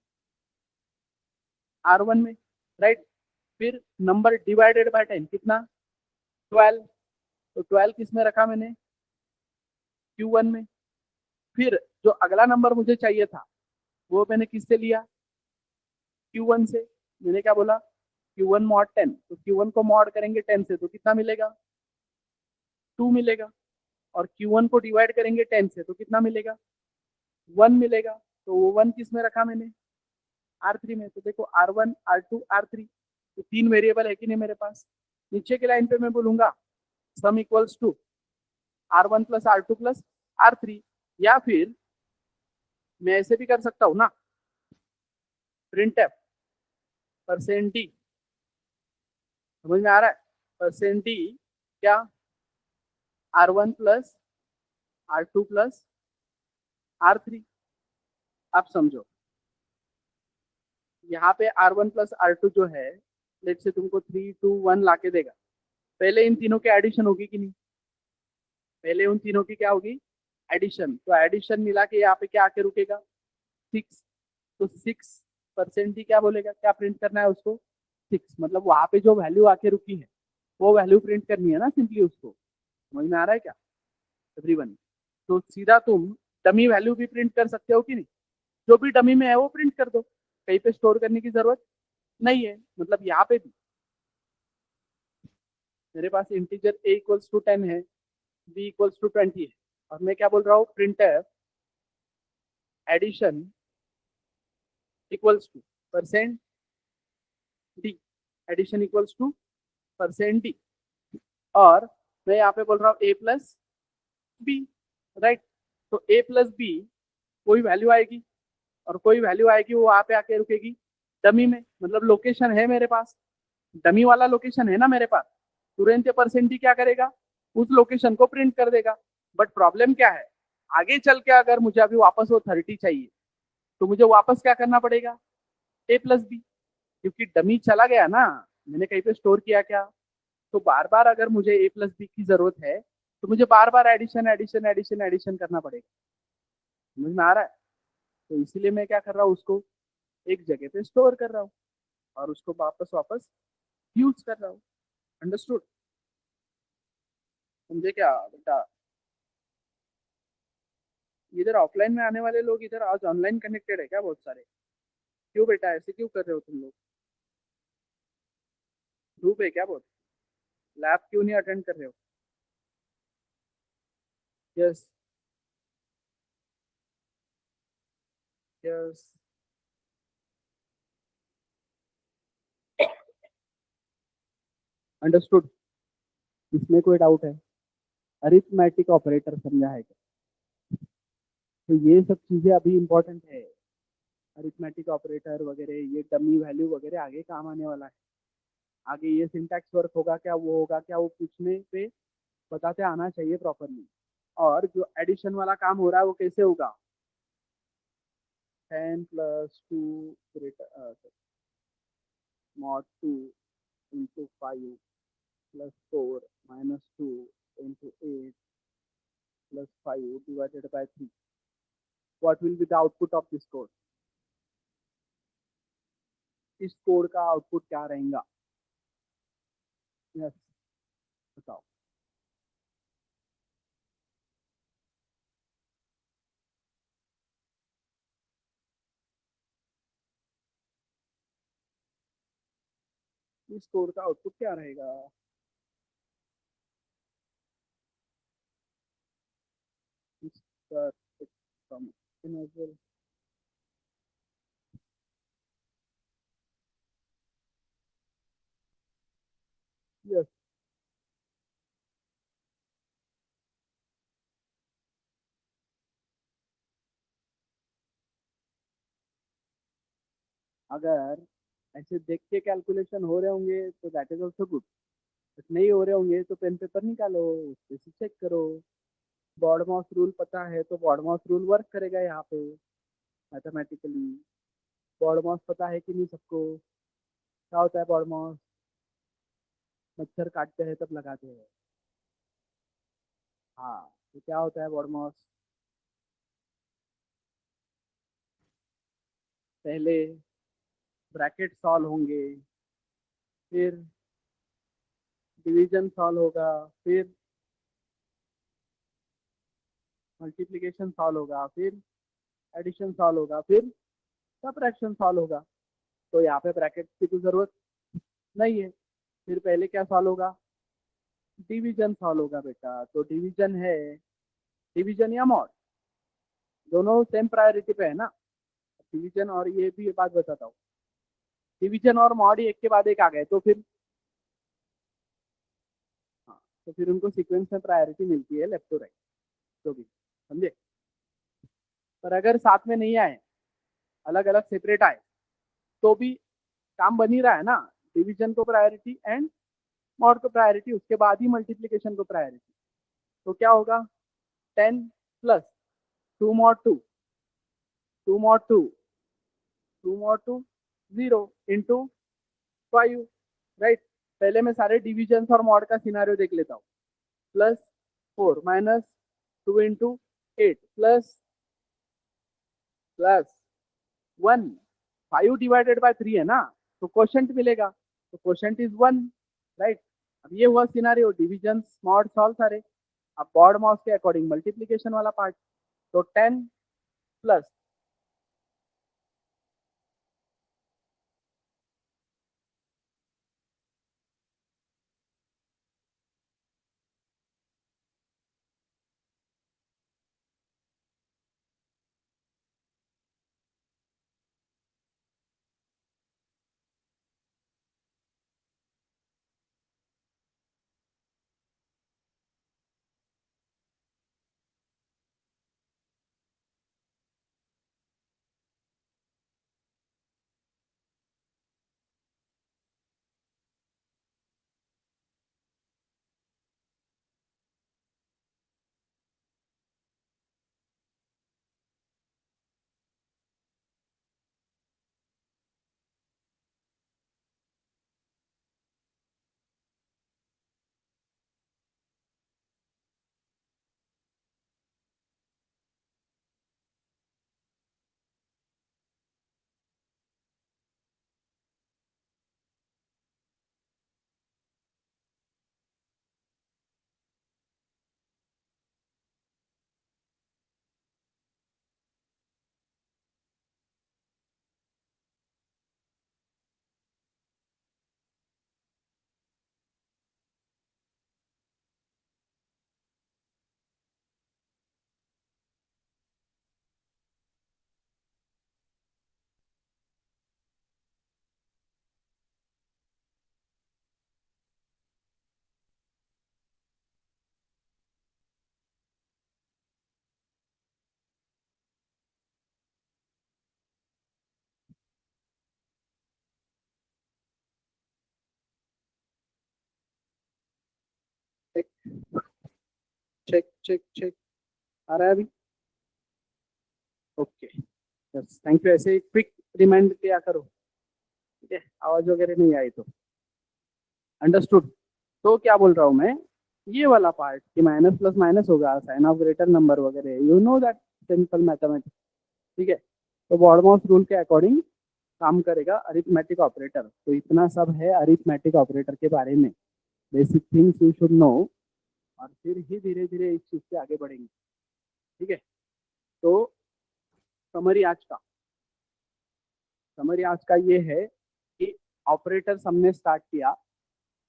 R1 में, राइट। फिर नंबर डिवाइडेड बाय 10 कितना 12, तो 12 किस में रखा मैंने Q1 में। फिर जो अगला नंबर मुझे चाहिए था वो मैंने किससे लिया Q1 से। मैंने क्या बोला Q1 मॉड 10, तो Q1 को मॉड करेंगे 10 से तो कितना मिलेगा 2 मिलेगा। और Q1 को डिवाइड करेंगे 10 से तो कितना मिलेगा 1 मिलेगा। तो वो 1 किस में रखा मैंने R3 में। तो देखो R1 R2 R3, तो 3 वेरिएबल है कि नहीं मेरे पास। नीचे की लाइन पे मैं बोलूंगा sum equals to R1 plus R2 plus R3, या फिर मैं ऐसे भी कर सकता हूँ ना, प्रिंट एफ परसेंट डी, समझ में आ रहा है, परसेंट डी क्या R1 plus R2 plus R3। आप समझो यहाँ पे R1 प्लस R2 जो है लेट से तुमको 3 2 1 ला के देगा। पहले इन तीनों की एडिशन होगी कि नहीं, पहले उन तीनों की क्या होगी एडिशन। तो एडिशन मिला के यहाँ पे क्या आके रुकेगा 6, तो 6% ही क्या बोलेगा, क्या प्रिंट करना है उसको 6, मतलब वहां पे जो वैल्यू आके रुकी है वो वैल्यू प्रिंट करनी है ना सिंपली उसको। समझ में आ रहा है क्या एवरीवन। तो सीधा तुम डमी वैल्यू भी प्रिंट कर सकते हो कि नहीं, जो भी डमी में है वो प्रिंट कर दो, कहीं पे स्टोर करने की जरूरत नहीं है। मतलब यहाँ पे भी मेरे पास इंटीजर a इक्वल्स टू 10 है, b इक्वल्स टू 20 है, और मैं क्या बोल रहा हूँ print addition equals to percent D, addition equals to percent D. और मैं यहाँ पे बोल रहा हूँ a प्लस बी, राइट। तो a प्लस बी कोई वैल्यू आएगी और कोई वैल्यू आएगी वो वहां पे आके रुकेगी डमी में, मतलब लोकेशन है मेरे पास, डमी वाला लोकेशन है ना मेरे पास। तुरंत परसेंट ही क्या करेगा उस लोकेशन को प्रिंट कर देगा। बट प्रॉब्लम क्या है, आगे चल के अगर मुझे अभी वापस वो 30 चाहिए तो मुझे वापस क्या करना पड़ेगा a प्लस बी, क्योंकि डमी चला गया ना, मैंने कहीं पे स्टोर किया क्या। तो बार बार अगर मुझे a प्लस बी की जरूरत है तो मुझे बार बार एडिशन एडिशन एडिशन एडिशन करना पड़ेगा। समझ में आ रहा है। तो इसीलिए मैं क्या कर रहा हूँ उसको एक जगह पे स्टोर कर रहा हूँ और उसको वापस वापस यूज कर रहा हूँ। अंडरस्टूड, समझे क्या बेटा। इधर ऑफलाइन में आने वाले लोग इधर आज ऑनलाइन कनेक्टेड है क्या बहुत सारे, क्यों बेटा ऐसे क्यों कर रहे हो तुम लोग, धूप है क्या बहुत, लैब क्यों नहीं अटेंड कर रहे हो। Yes yes, understood. इसमें कोई डाउट है, अरिथमेटिक ऑपरेटर समझा है क्या। तो ये सब चीजें अभी इंपॉर्टेंट है, अरिथमेटिक ऑपरेटर वगैरह, ये डमी वैल्यू वगैरह आगे काम आने वाला है। आगे ये सिंटैक्स वर्क होगा क्या, वो होगा क्या, वो पूछने पे बताते आना चाहिए प्रॉपरली। और जो एडिशन वाला काम हो रहा है वो कैसे होगा 10 plus 2 greater mod 2 into 5 plus 4 minus 2 into 8 plus 5 divided by 3, what will be the output of this code. इस कोड का आउटपुट क्या रहेगा, यस बताओ। इस कोड का आउटपुट क्या रहेगा, इसका यस। अगर ऐसे देख के कैलकुलेशन हो रहे होंगे तो दैट इज ऑल्सो गुड। नहीं हो रहे होंगे तो पेन पेपर निकालो, उससे चेक करो। बॉड माउस रूल पता है तो बॉड माउस रूल वर्क करेगा यहाँ पे मैथमेटिकली। बॉड माउस पता है कि नहीं सबको? क्या होता है बॉड माउस? मच्छर काटते हैं तब लगाते हैं। हाँ, तो क्या होता है बॉड माउस? पहले ब्रैकेट सॉल्व होंगे, फिर डिवीजन सॉल्व होगा, फिर मल्टीप्लिकेशन सॉल्व होगा, फिर एडिशन सॉल्व होगा, फिर सबट्रैक्शन सॉल्व होगा। तो यहाँ पे ब्रैकेट की तो जरूरत नहीं है। फिर पहले क्या सॉल्व होगा? डिवीजन सॉल्व होगा बेटा। तो डिवीजन है, डिवीजन या मॉड, दोनों सेम प्रायोरिटी पे है ना। डिवीजन और ये भी बात बताता हूँ, डिवीजन और मॉड एक के बाद एक आ गए तो फिर, हाँ, तो फिर उनको सीक्वेंस में प्रायोरिटी मिलती है, लेफ्ट टू राइट जो भी, समझे। पर अगर साथ में नहीं आए, अलग अलग सेपरेट आए, तो भी काम बन ही रहा है ना। डिवीजन को प्रायोरिटी एंड मॉड को प्रायोरिटी, उसके बाद ही मल्टीप्लीकेशन को प्रायोरिटी। तो क्या होगा? 10 plus 2 mod 2, 2 mod 2, 2 mod 2, 0 into 5, right. पहले मैं सारे डिविजन और मॉड का सिनारियो देख लेता हूँ। Plus 4 minus 2 into 8 plus 1, 5 divided by 3 है ना, तो क्वोशंट मिलेगा, तो क्वोशंट इज 1, राइट। अब ये हुआ सिनारियो, डिविजन मॉड सॉल्व सारे। अब बॉड माउस के अकॉर्डिंग मल्टीप्लीकेशन वाला पार्ट। तो 10 plus, check check check check, आ रहा है अभी? ओके, बस थैंक यू। ऐसे क्विक रिमाइंड किया करो, ठीक है, आवाज वगैरह नहीं आई तो। अंडरस्टूड। तो क्या बोल रहा हूँ मैं, ये वाला पार्ट कि माइनस प्लस माइनस होगा, साइन ऑफ ग्रेटर नंबर वगैरह, you know that simple mathematics, ठीक है। तो बॉडमॉस रूल के अकॉर्डिंग काम करेगा अरिथमेटिक ऑपरेटर। तो इतना सब है अरिथमेटिक ऑपरेटर के बारे में, basic things you should know, और फिर ही धीरे धीरे इस चीज से आगे बढ़ेंगे, ठीक है। तो समरी आज का, समरी आज का ये है कि ऑपरेटर हमने स्टार्ट किया,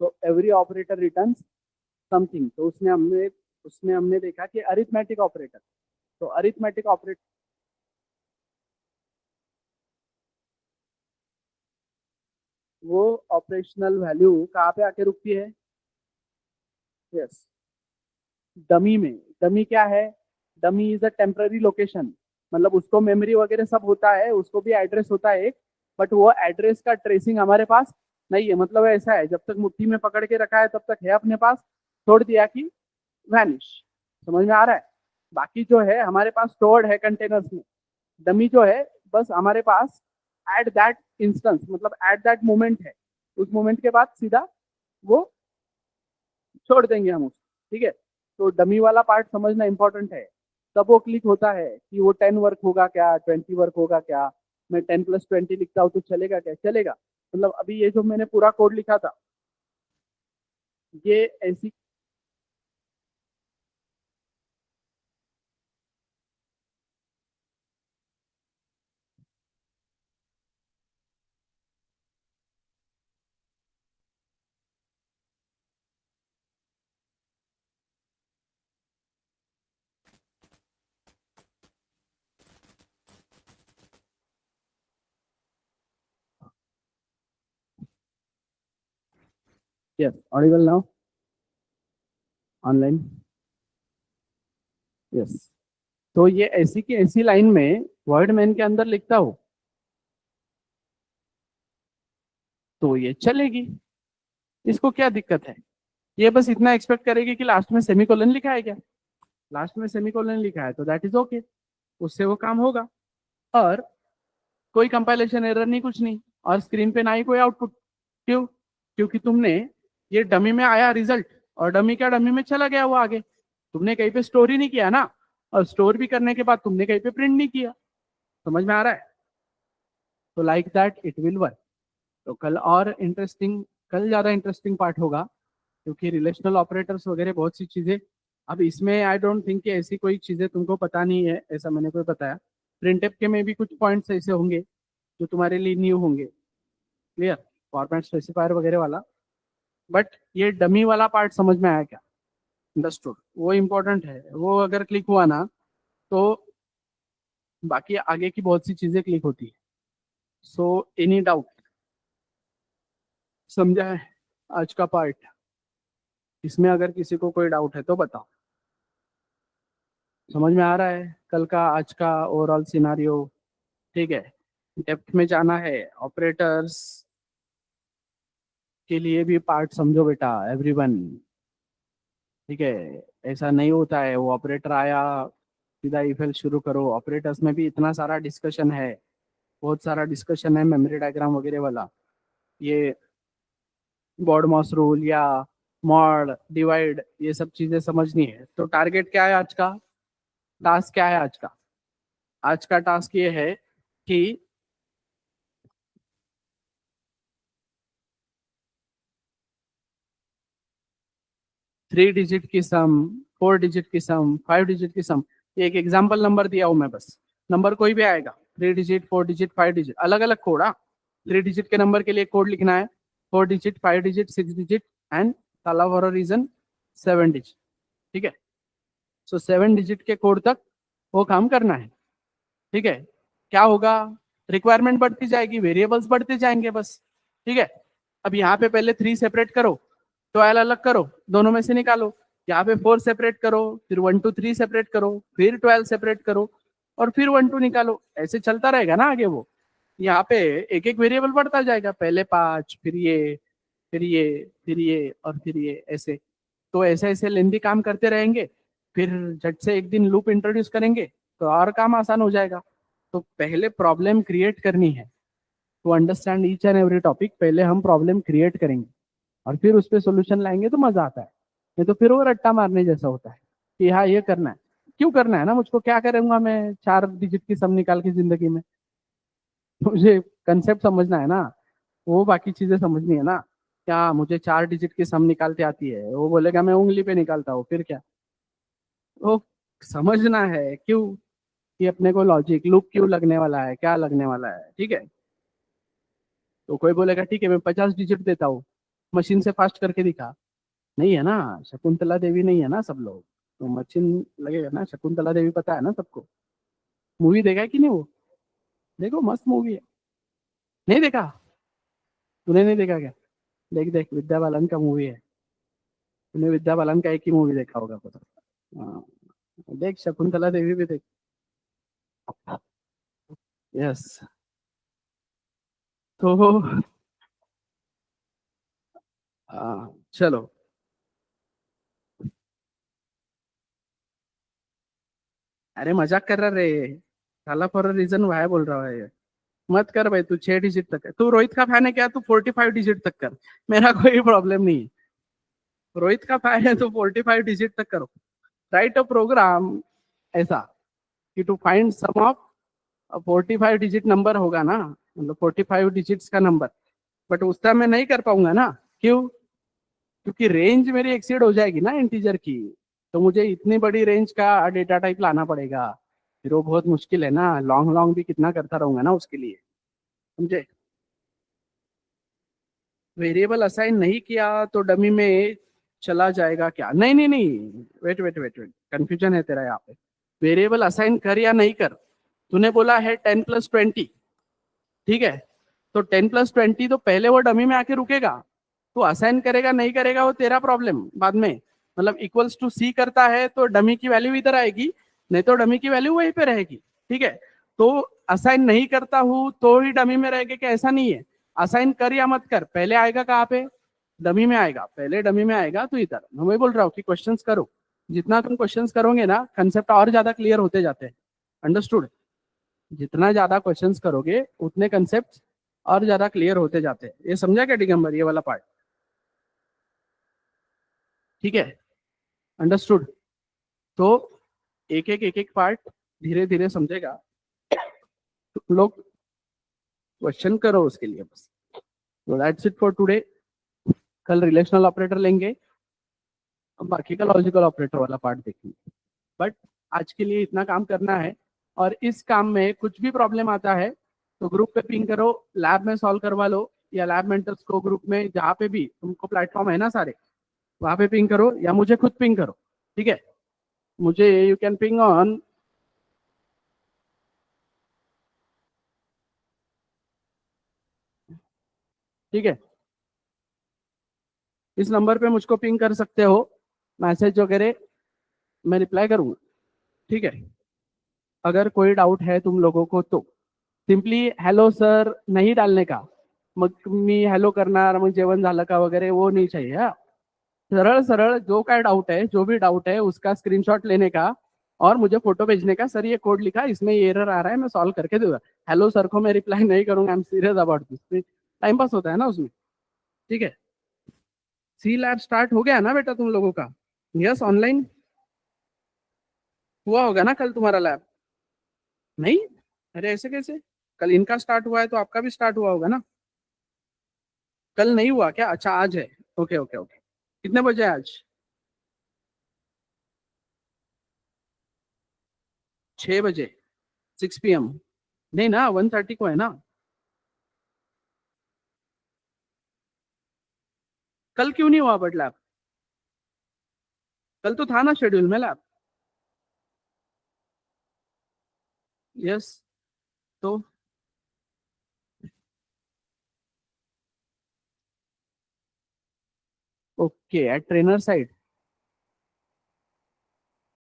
तो एवरी ऑपरेटर रिटर्न्स समथिंग। तो उसमें हमने देखा कि अरिथमेटिक ऑपरेटर, तो अरिथमेटिक ऑपरेटर वो ऑपरेशनल वैल्यू कहाँ पे आके रुकती है? यस, डमी में। डमी क्या है? Dummy is a temporary location, मतलब उसको मेमोरी वगैरह सब होता है, उसको भी एड्रेस होता है एक, बट वो एड्रेस का ट्रेसिंग हमारे पास नहीं है, मतलब ऐसा है, जब तक मुट्ठी में पकड़ के रखा है तब तक है अपने पास, छोड़ दिया कि वैनिश। समझ में आ रहा है? बाकी जो है हमारे पास स्टोर्ड है कंटेनर्स में, डमी जो है बस हमारे पास एट दैट इंस्टेंस, मतलब एट दैट मोमेंट है, उस मोमेंट के बाद सीधा वो छोड़ देंगे हम उसको। ठीक है, तो डमी वाला पार्ट समझना इंपॉर्टेंट है। तब वो क्लिक होता है कि वो 10 वर्क होगा क्या, 20 वर्क होगा क्या, मैं 10+20 लिखता हूँ तो चलेगा क्या, चलेगा। मतलब अभी ये जो मैंने पूरा कोड लिखा था, ये ऐसी, yes Audible now, online, yes. तो ये ऐसी की ऐसी लाइन में वर्ड मैन के अंदर लिखता हूँ तो ये चलेगी, इसको क्या दिक्कत है। ये बस इतना एक्सपेक्ट करेगी कि लास्ट में सेमीकोलन लिखा है क्या, लास्ट में सेमीकोलन लिखा है तो दैट इज ओके, उससे वो काम होगा। और कोई कंपाइलेशन एरर नहीं, कुछ नहीं, और स्क्रीन पे ना ही कोई आउटपुट। क्यों? क्योंकि तुमने ये डमी में आया रिजल्ट, और डमी का डमी में चला गया वो आगे, तुमने कहीं पे स्टोर ही नहीं किया ना, और स्टोर भी करने के बाद तुमने कहीं पे प्रिंट नहीं किया। समझ में आ रहा है? तो like that it will work. तो कल और इंटरेस्टिंग, कल ज्यादा इंटरेस्टिंग पार्ट होगा, क्योंकि रिलेशनल ऑपरेटर्स वगैरह बहुत सी चीजें, अब इसमें आई डोंट थिंक कि ऐसी कोई चीजें तुमको पता नहीं है, ऐसा मैंने कोई बताया। प्रिंटफ के में भी कुछ पॉइंट्स ऐसे होंगे जो तुम्हारे लिए न्यू होंगे, क्लियर, फॉर्मेट स्पेसिफायर वगैरह वाला। बट ये डमी वाला पार्ट समझ में आया क्या? अंडरस्टूड, वो इंपॉर्टेंट है, वो अगर क्लिक हुआ ना तो बाकी आगे की बहुत सी चीजें क्लिक होती है। सो एनी डाउट, समझा है आज का पार्ट? इसमें अगर किसी को कोई डाउट है तो बताओ। समझ में आ रहा है कल का आज का ओवरऑल सिनारियो? ठीक है, डेप्थ में जाना है ऑपरेटर्स के लिए भी पार्ट समझो बेटा एवरीवन। ठीक है, ऐसा नहीं होता है वो ऑपरेटर आया सीधा इफेल शुरू करो, ऑपरेटर्स में भी इतना सारा डिस्कशन है, बहुत सारा डिस्कशन है मेमोरी डायग्राम वगैरह वाला। ये बॉड मॉस रूल या मॉड डिवाइड, ये सब चीजें समझनी है। तो टारगेट क्या है आज का, टास्क क्या है आज का? आज का टास्क ये है कि 3 डिजिट की सम, 4 डिजिट की सम, 5 डिजिट की सम, एक एग्जाम्पल नंबर दिया हूं मैं बस, नंबर कोई भी आएगा, 3 डिजिट, 4 डिजिट, 5 डिजिट, अलग अलग कोड। हाँ, 3 डिजिट के नंबर के लिए कोड लिखना है, 4 डिजिट, 5 डिजिट, 6 डिजिट, एंड ताला फॉर अ रीजन 7 डिजिट। ठीक है, सो 7 डिजिट के कोड तक वो काम करना है। ठीक है, क्या होगा, रिक्वायरमेंट बढ़ती जाएगी, वेरिएबल्स बढ़ते जाएंगे बस। ठीक है, अब यहाँ पे पहले 3 सेपरेट करो, 12 अलग करो, दोनों में से निकालो। यहाँ पे 4 सेपरेट करो, फिर 1 2 3 सेपरेट करो, फिर 12 सेपरेट करो, और फिर 1 2 निकालो, ऐसे चलता रहेगा ना आगे वो। यहाँ पे एक एक वेरिएबल बढ़ता जाएगा, पहले 5, फिर ये, फिर ये, फिर ये, और फिर ये, ऐसे। तो ऐसे ऐसे लेंदी काम करते रहेंगे, फिर झट से एक दिन लूप इंट्रोड्यूस करेंगे तो और काम आसान हो जाएगा। तो पहले प्रॉब्लम क्रिएट करनी है, to understand each and every topic पहले हम प्रॉब्लम क्रिएट करेंगे, और फिर उस पर सोल्यूशन लाएंगे तो मजा आता है। नहीं तो फिर वो रट्टा मारने जैसा होता है कि हाँ ये करना है, क्यों करना है ना, मुझको क्या करूंगा मैं 4 डिजिट की सम निकाल के जिंदगी में। मुझे कंसेप्ट समझना है ना, वो बाकी चीजें समझनी है ना। क्या मुझे 4 डिजिट की सम निकालते आती है, वो बोलेगा मैं उंगली पे निकालता हूँ, फिर क्या। वो समझना है क्यों, कि अपने को लॉजिक लूप क्यों लगने वाला है, क्या लगने वाला है। ठीक है, तो कोई बोलेगा ठीक है मैं 50 डिजिट देता हूँ, मशीन से फास्ट करके दिखा, नहीं है ना, शकुंतला देवी नहीं है ना सब लोग, तो मशीन लगेगा ना। शकुंतला देवी पता है ना सबको, मूवी देखा है कि नहीं वो, देखो मस्त मूवी है। नहीं देखा? तूने नहीं देखा क्या? देख देख, विद्या बालन का मूवी है, तूने विद्या बालन का एक ही मूवी देखा होगा पता। हाँ, देख शकुंतला देवी भी देख। यस, तो चलो, अरे मजाक कर रहा रे, साला फॉर रीजन वाया बोल रहा है। मत कर भाई, तू 6 डिजिट तक है, तू रोहित का फैन है क्या, तू 45 डिजिट तक कर, मेरा कोई प्रॉब्लम नहीं है। रोहित का फैन है तो 45 डिजिट तक करो। राइट अ प्रोग्राम ऐसा कि to find sum of 45 digit number होगा ना, मतलब 45 डिजिट्स का नंबर, बट उसका मैं नहीं कर पाऊंगा ना। क्यों? क्योंकि रेंज मेरी एक्सीड हो जाएगी ना इंटीजर की, तो मुझे इतनी बड़ी रेंज का डेटा टाइप लाना पड़ेगा, फिर वो बहुत मुश्किल है ना, लॉन्ग लॉन्ग भी कितना करता रहूंगा ना उसके लिए, समझे। वेरिएबल असाइन नहीं किया तो डमी में चला जाएगा क्या? नहीं नहीं नहीं, wait wait wait wait, confusion है तेरा यहाँ पे। वेरिएबल असाइन कर या नहीं कर, तूने बोला है 10+20, ठीक है, तो 10+20 तो पहले वो डमी में आके रुकेगा, तो असाइन करेगा नहीं करेगा वो तेरा प्रॉब्लम बाद में। मतलब इक्वल्स टू सी करता है तो डमी की वैल्यू इधर आएगी, नहीं तो डमी की वैल्यू वहीं पे रहेगी, ठीक है। तो असाइन नहीं करता हूं तो ही डमी में रहेगा क्या? ऐसा नहीं है, असाइन कर या मत कर, पहले आएगा कहाँ पे? डमी में आएगा, पहले डमी में आएगा तो इधर। मैं वही बोल रहा हूँ कि क्वेश्चंस करो, जितना तुम क्वेश्चंस करोगे ना कंसेप्ट और ज्यादा क्लियर होते जाते हैं। अंडरस्टूड? जितना ज्यादा क्वेश्चंस करोगे उतने कंसेप्ट और ज्यादा क्लियर होते जाते हैं। ये समझा क्या दिगंबर, ये वाला पार्ट? ठीक है, अंडरस्टूड। तो एक एक पार्ट धीरे धीरे समझेगा, तुम लोग क्वेश्चन करो उसके लिए बस। तो दैट्स इट फॉर टुडे। कल रिलेशनल ऑपरेटर लेंगे, अब बाकी का लॉजिकल ऑपरेटर वाला पार्ट देखेंगे। बट आज के लिए इतना काम करना है, और इस काम में कुछ भी प्रॉब्लम आता है तो ग्रुप पे पिंग करो, लैब में सॉल्व करवा लो, या लैब मेंटर्स को ग्रुप में जहाँ पे भी तुमको प्लेटफॉर्म है ना सारे, वहां पे पिंग करो, या मुझे खुद पिंग करो, ठीक है। मुझे यू कैन पिंग ऑन, ठीक है, इस नंबर पे मुझको पिंग कर सकते हो, मैसेज वगैरह मैं रिप्लाई करूंगा, ठीक है। अगर कोई डाउट है तुम लोगों को तो सिंपली हॅलो सर नहीं डालने का, मग मी हॅलो करणार, मग जेवण झालं का वगैरे वो नहीं चाहिए हा? सरळ सरळ जो काय डाउट है, जो भी डाउट है उसका स्क्रीनशॉट लेने का और मुझे फोटो भेजने का, सर ये कोड लिखा इसमें ये एरर आ रहा है मैं सॉल्व करके दूंगा। हेलो सर को मैं रिप्लाई नहीं करूंगा, I am serious about this, time pass होता है ना उसमें, ठीक है। सी लैब स्टार्ट हो गया ना बेटा तुम लोगों का? यस, ऑनलाइन हुआ होगा ना कल तुम्हारा लैब? नहीं? अरे ऐसे कैसे, कल इनका स्टार्ट हुआ है तो आपका भी स्टार्ट हुआ होगा ना। कल नहीं हुआ क्या? अच्छा आज है, ओके ओके ओके। कितने बजे है आज? 6 बजे, 6 PM? नहीं ना, 1:30 को है ना। कल क्यों नहीं हुआ बट लैब? कल तो था ना शेड्यूल में लैब। यस। तो ओके, एट ट्रेनर साइड।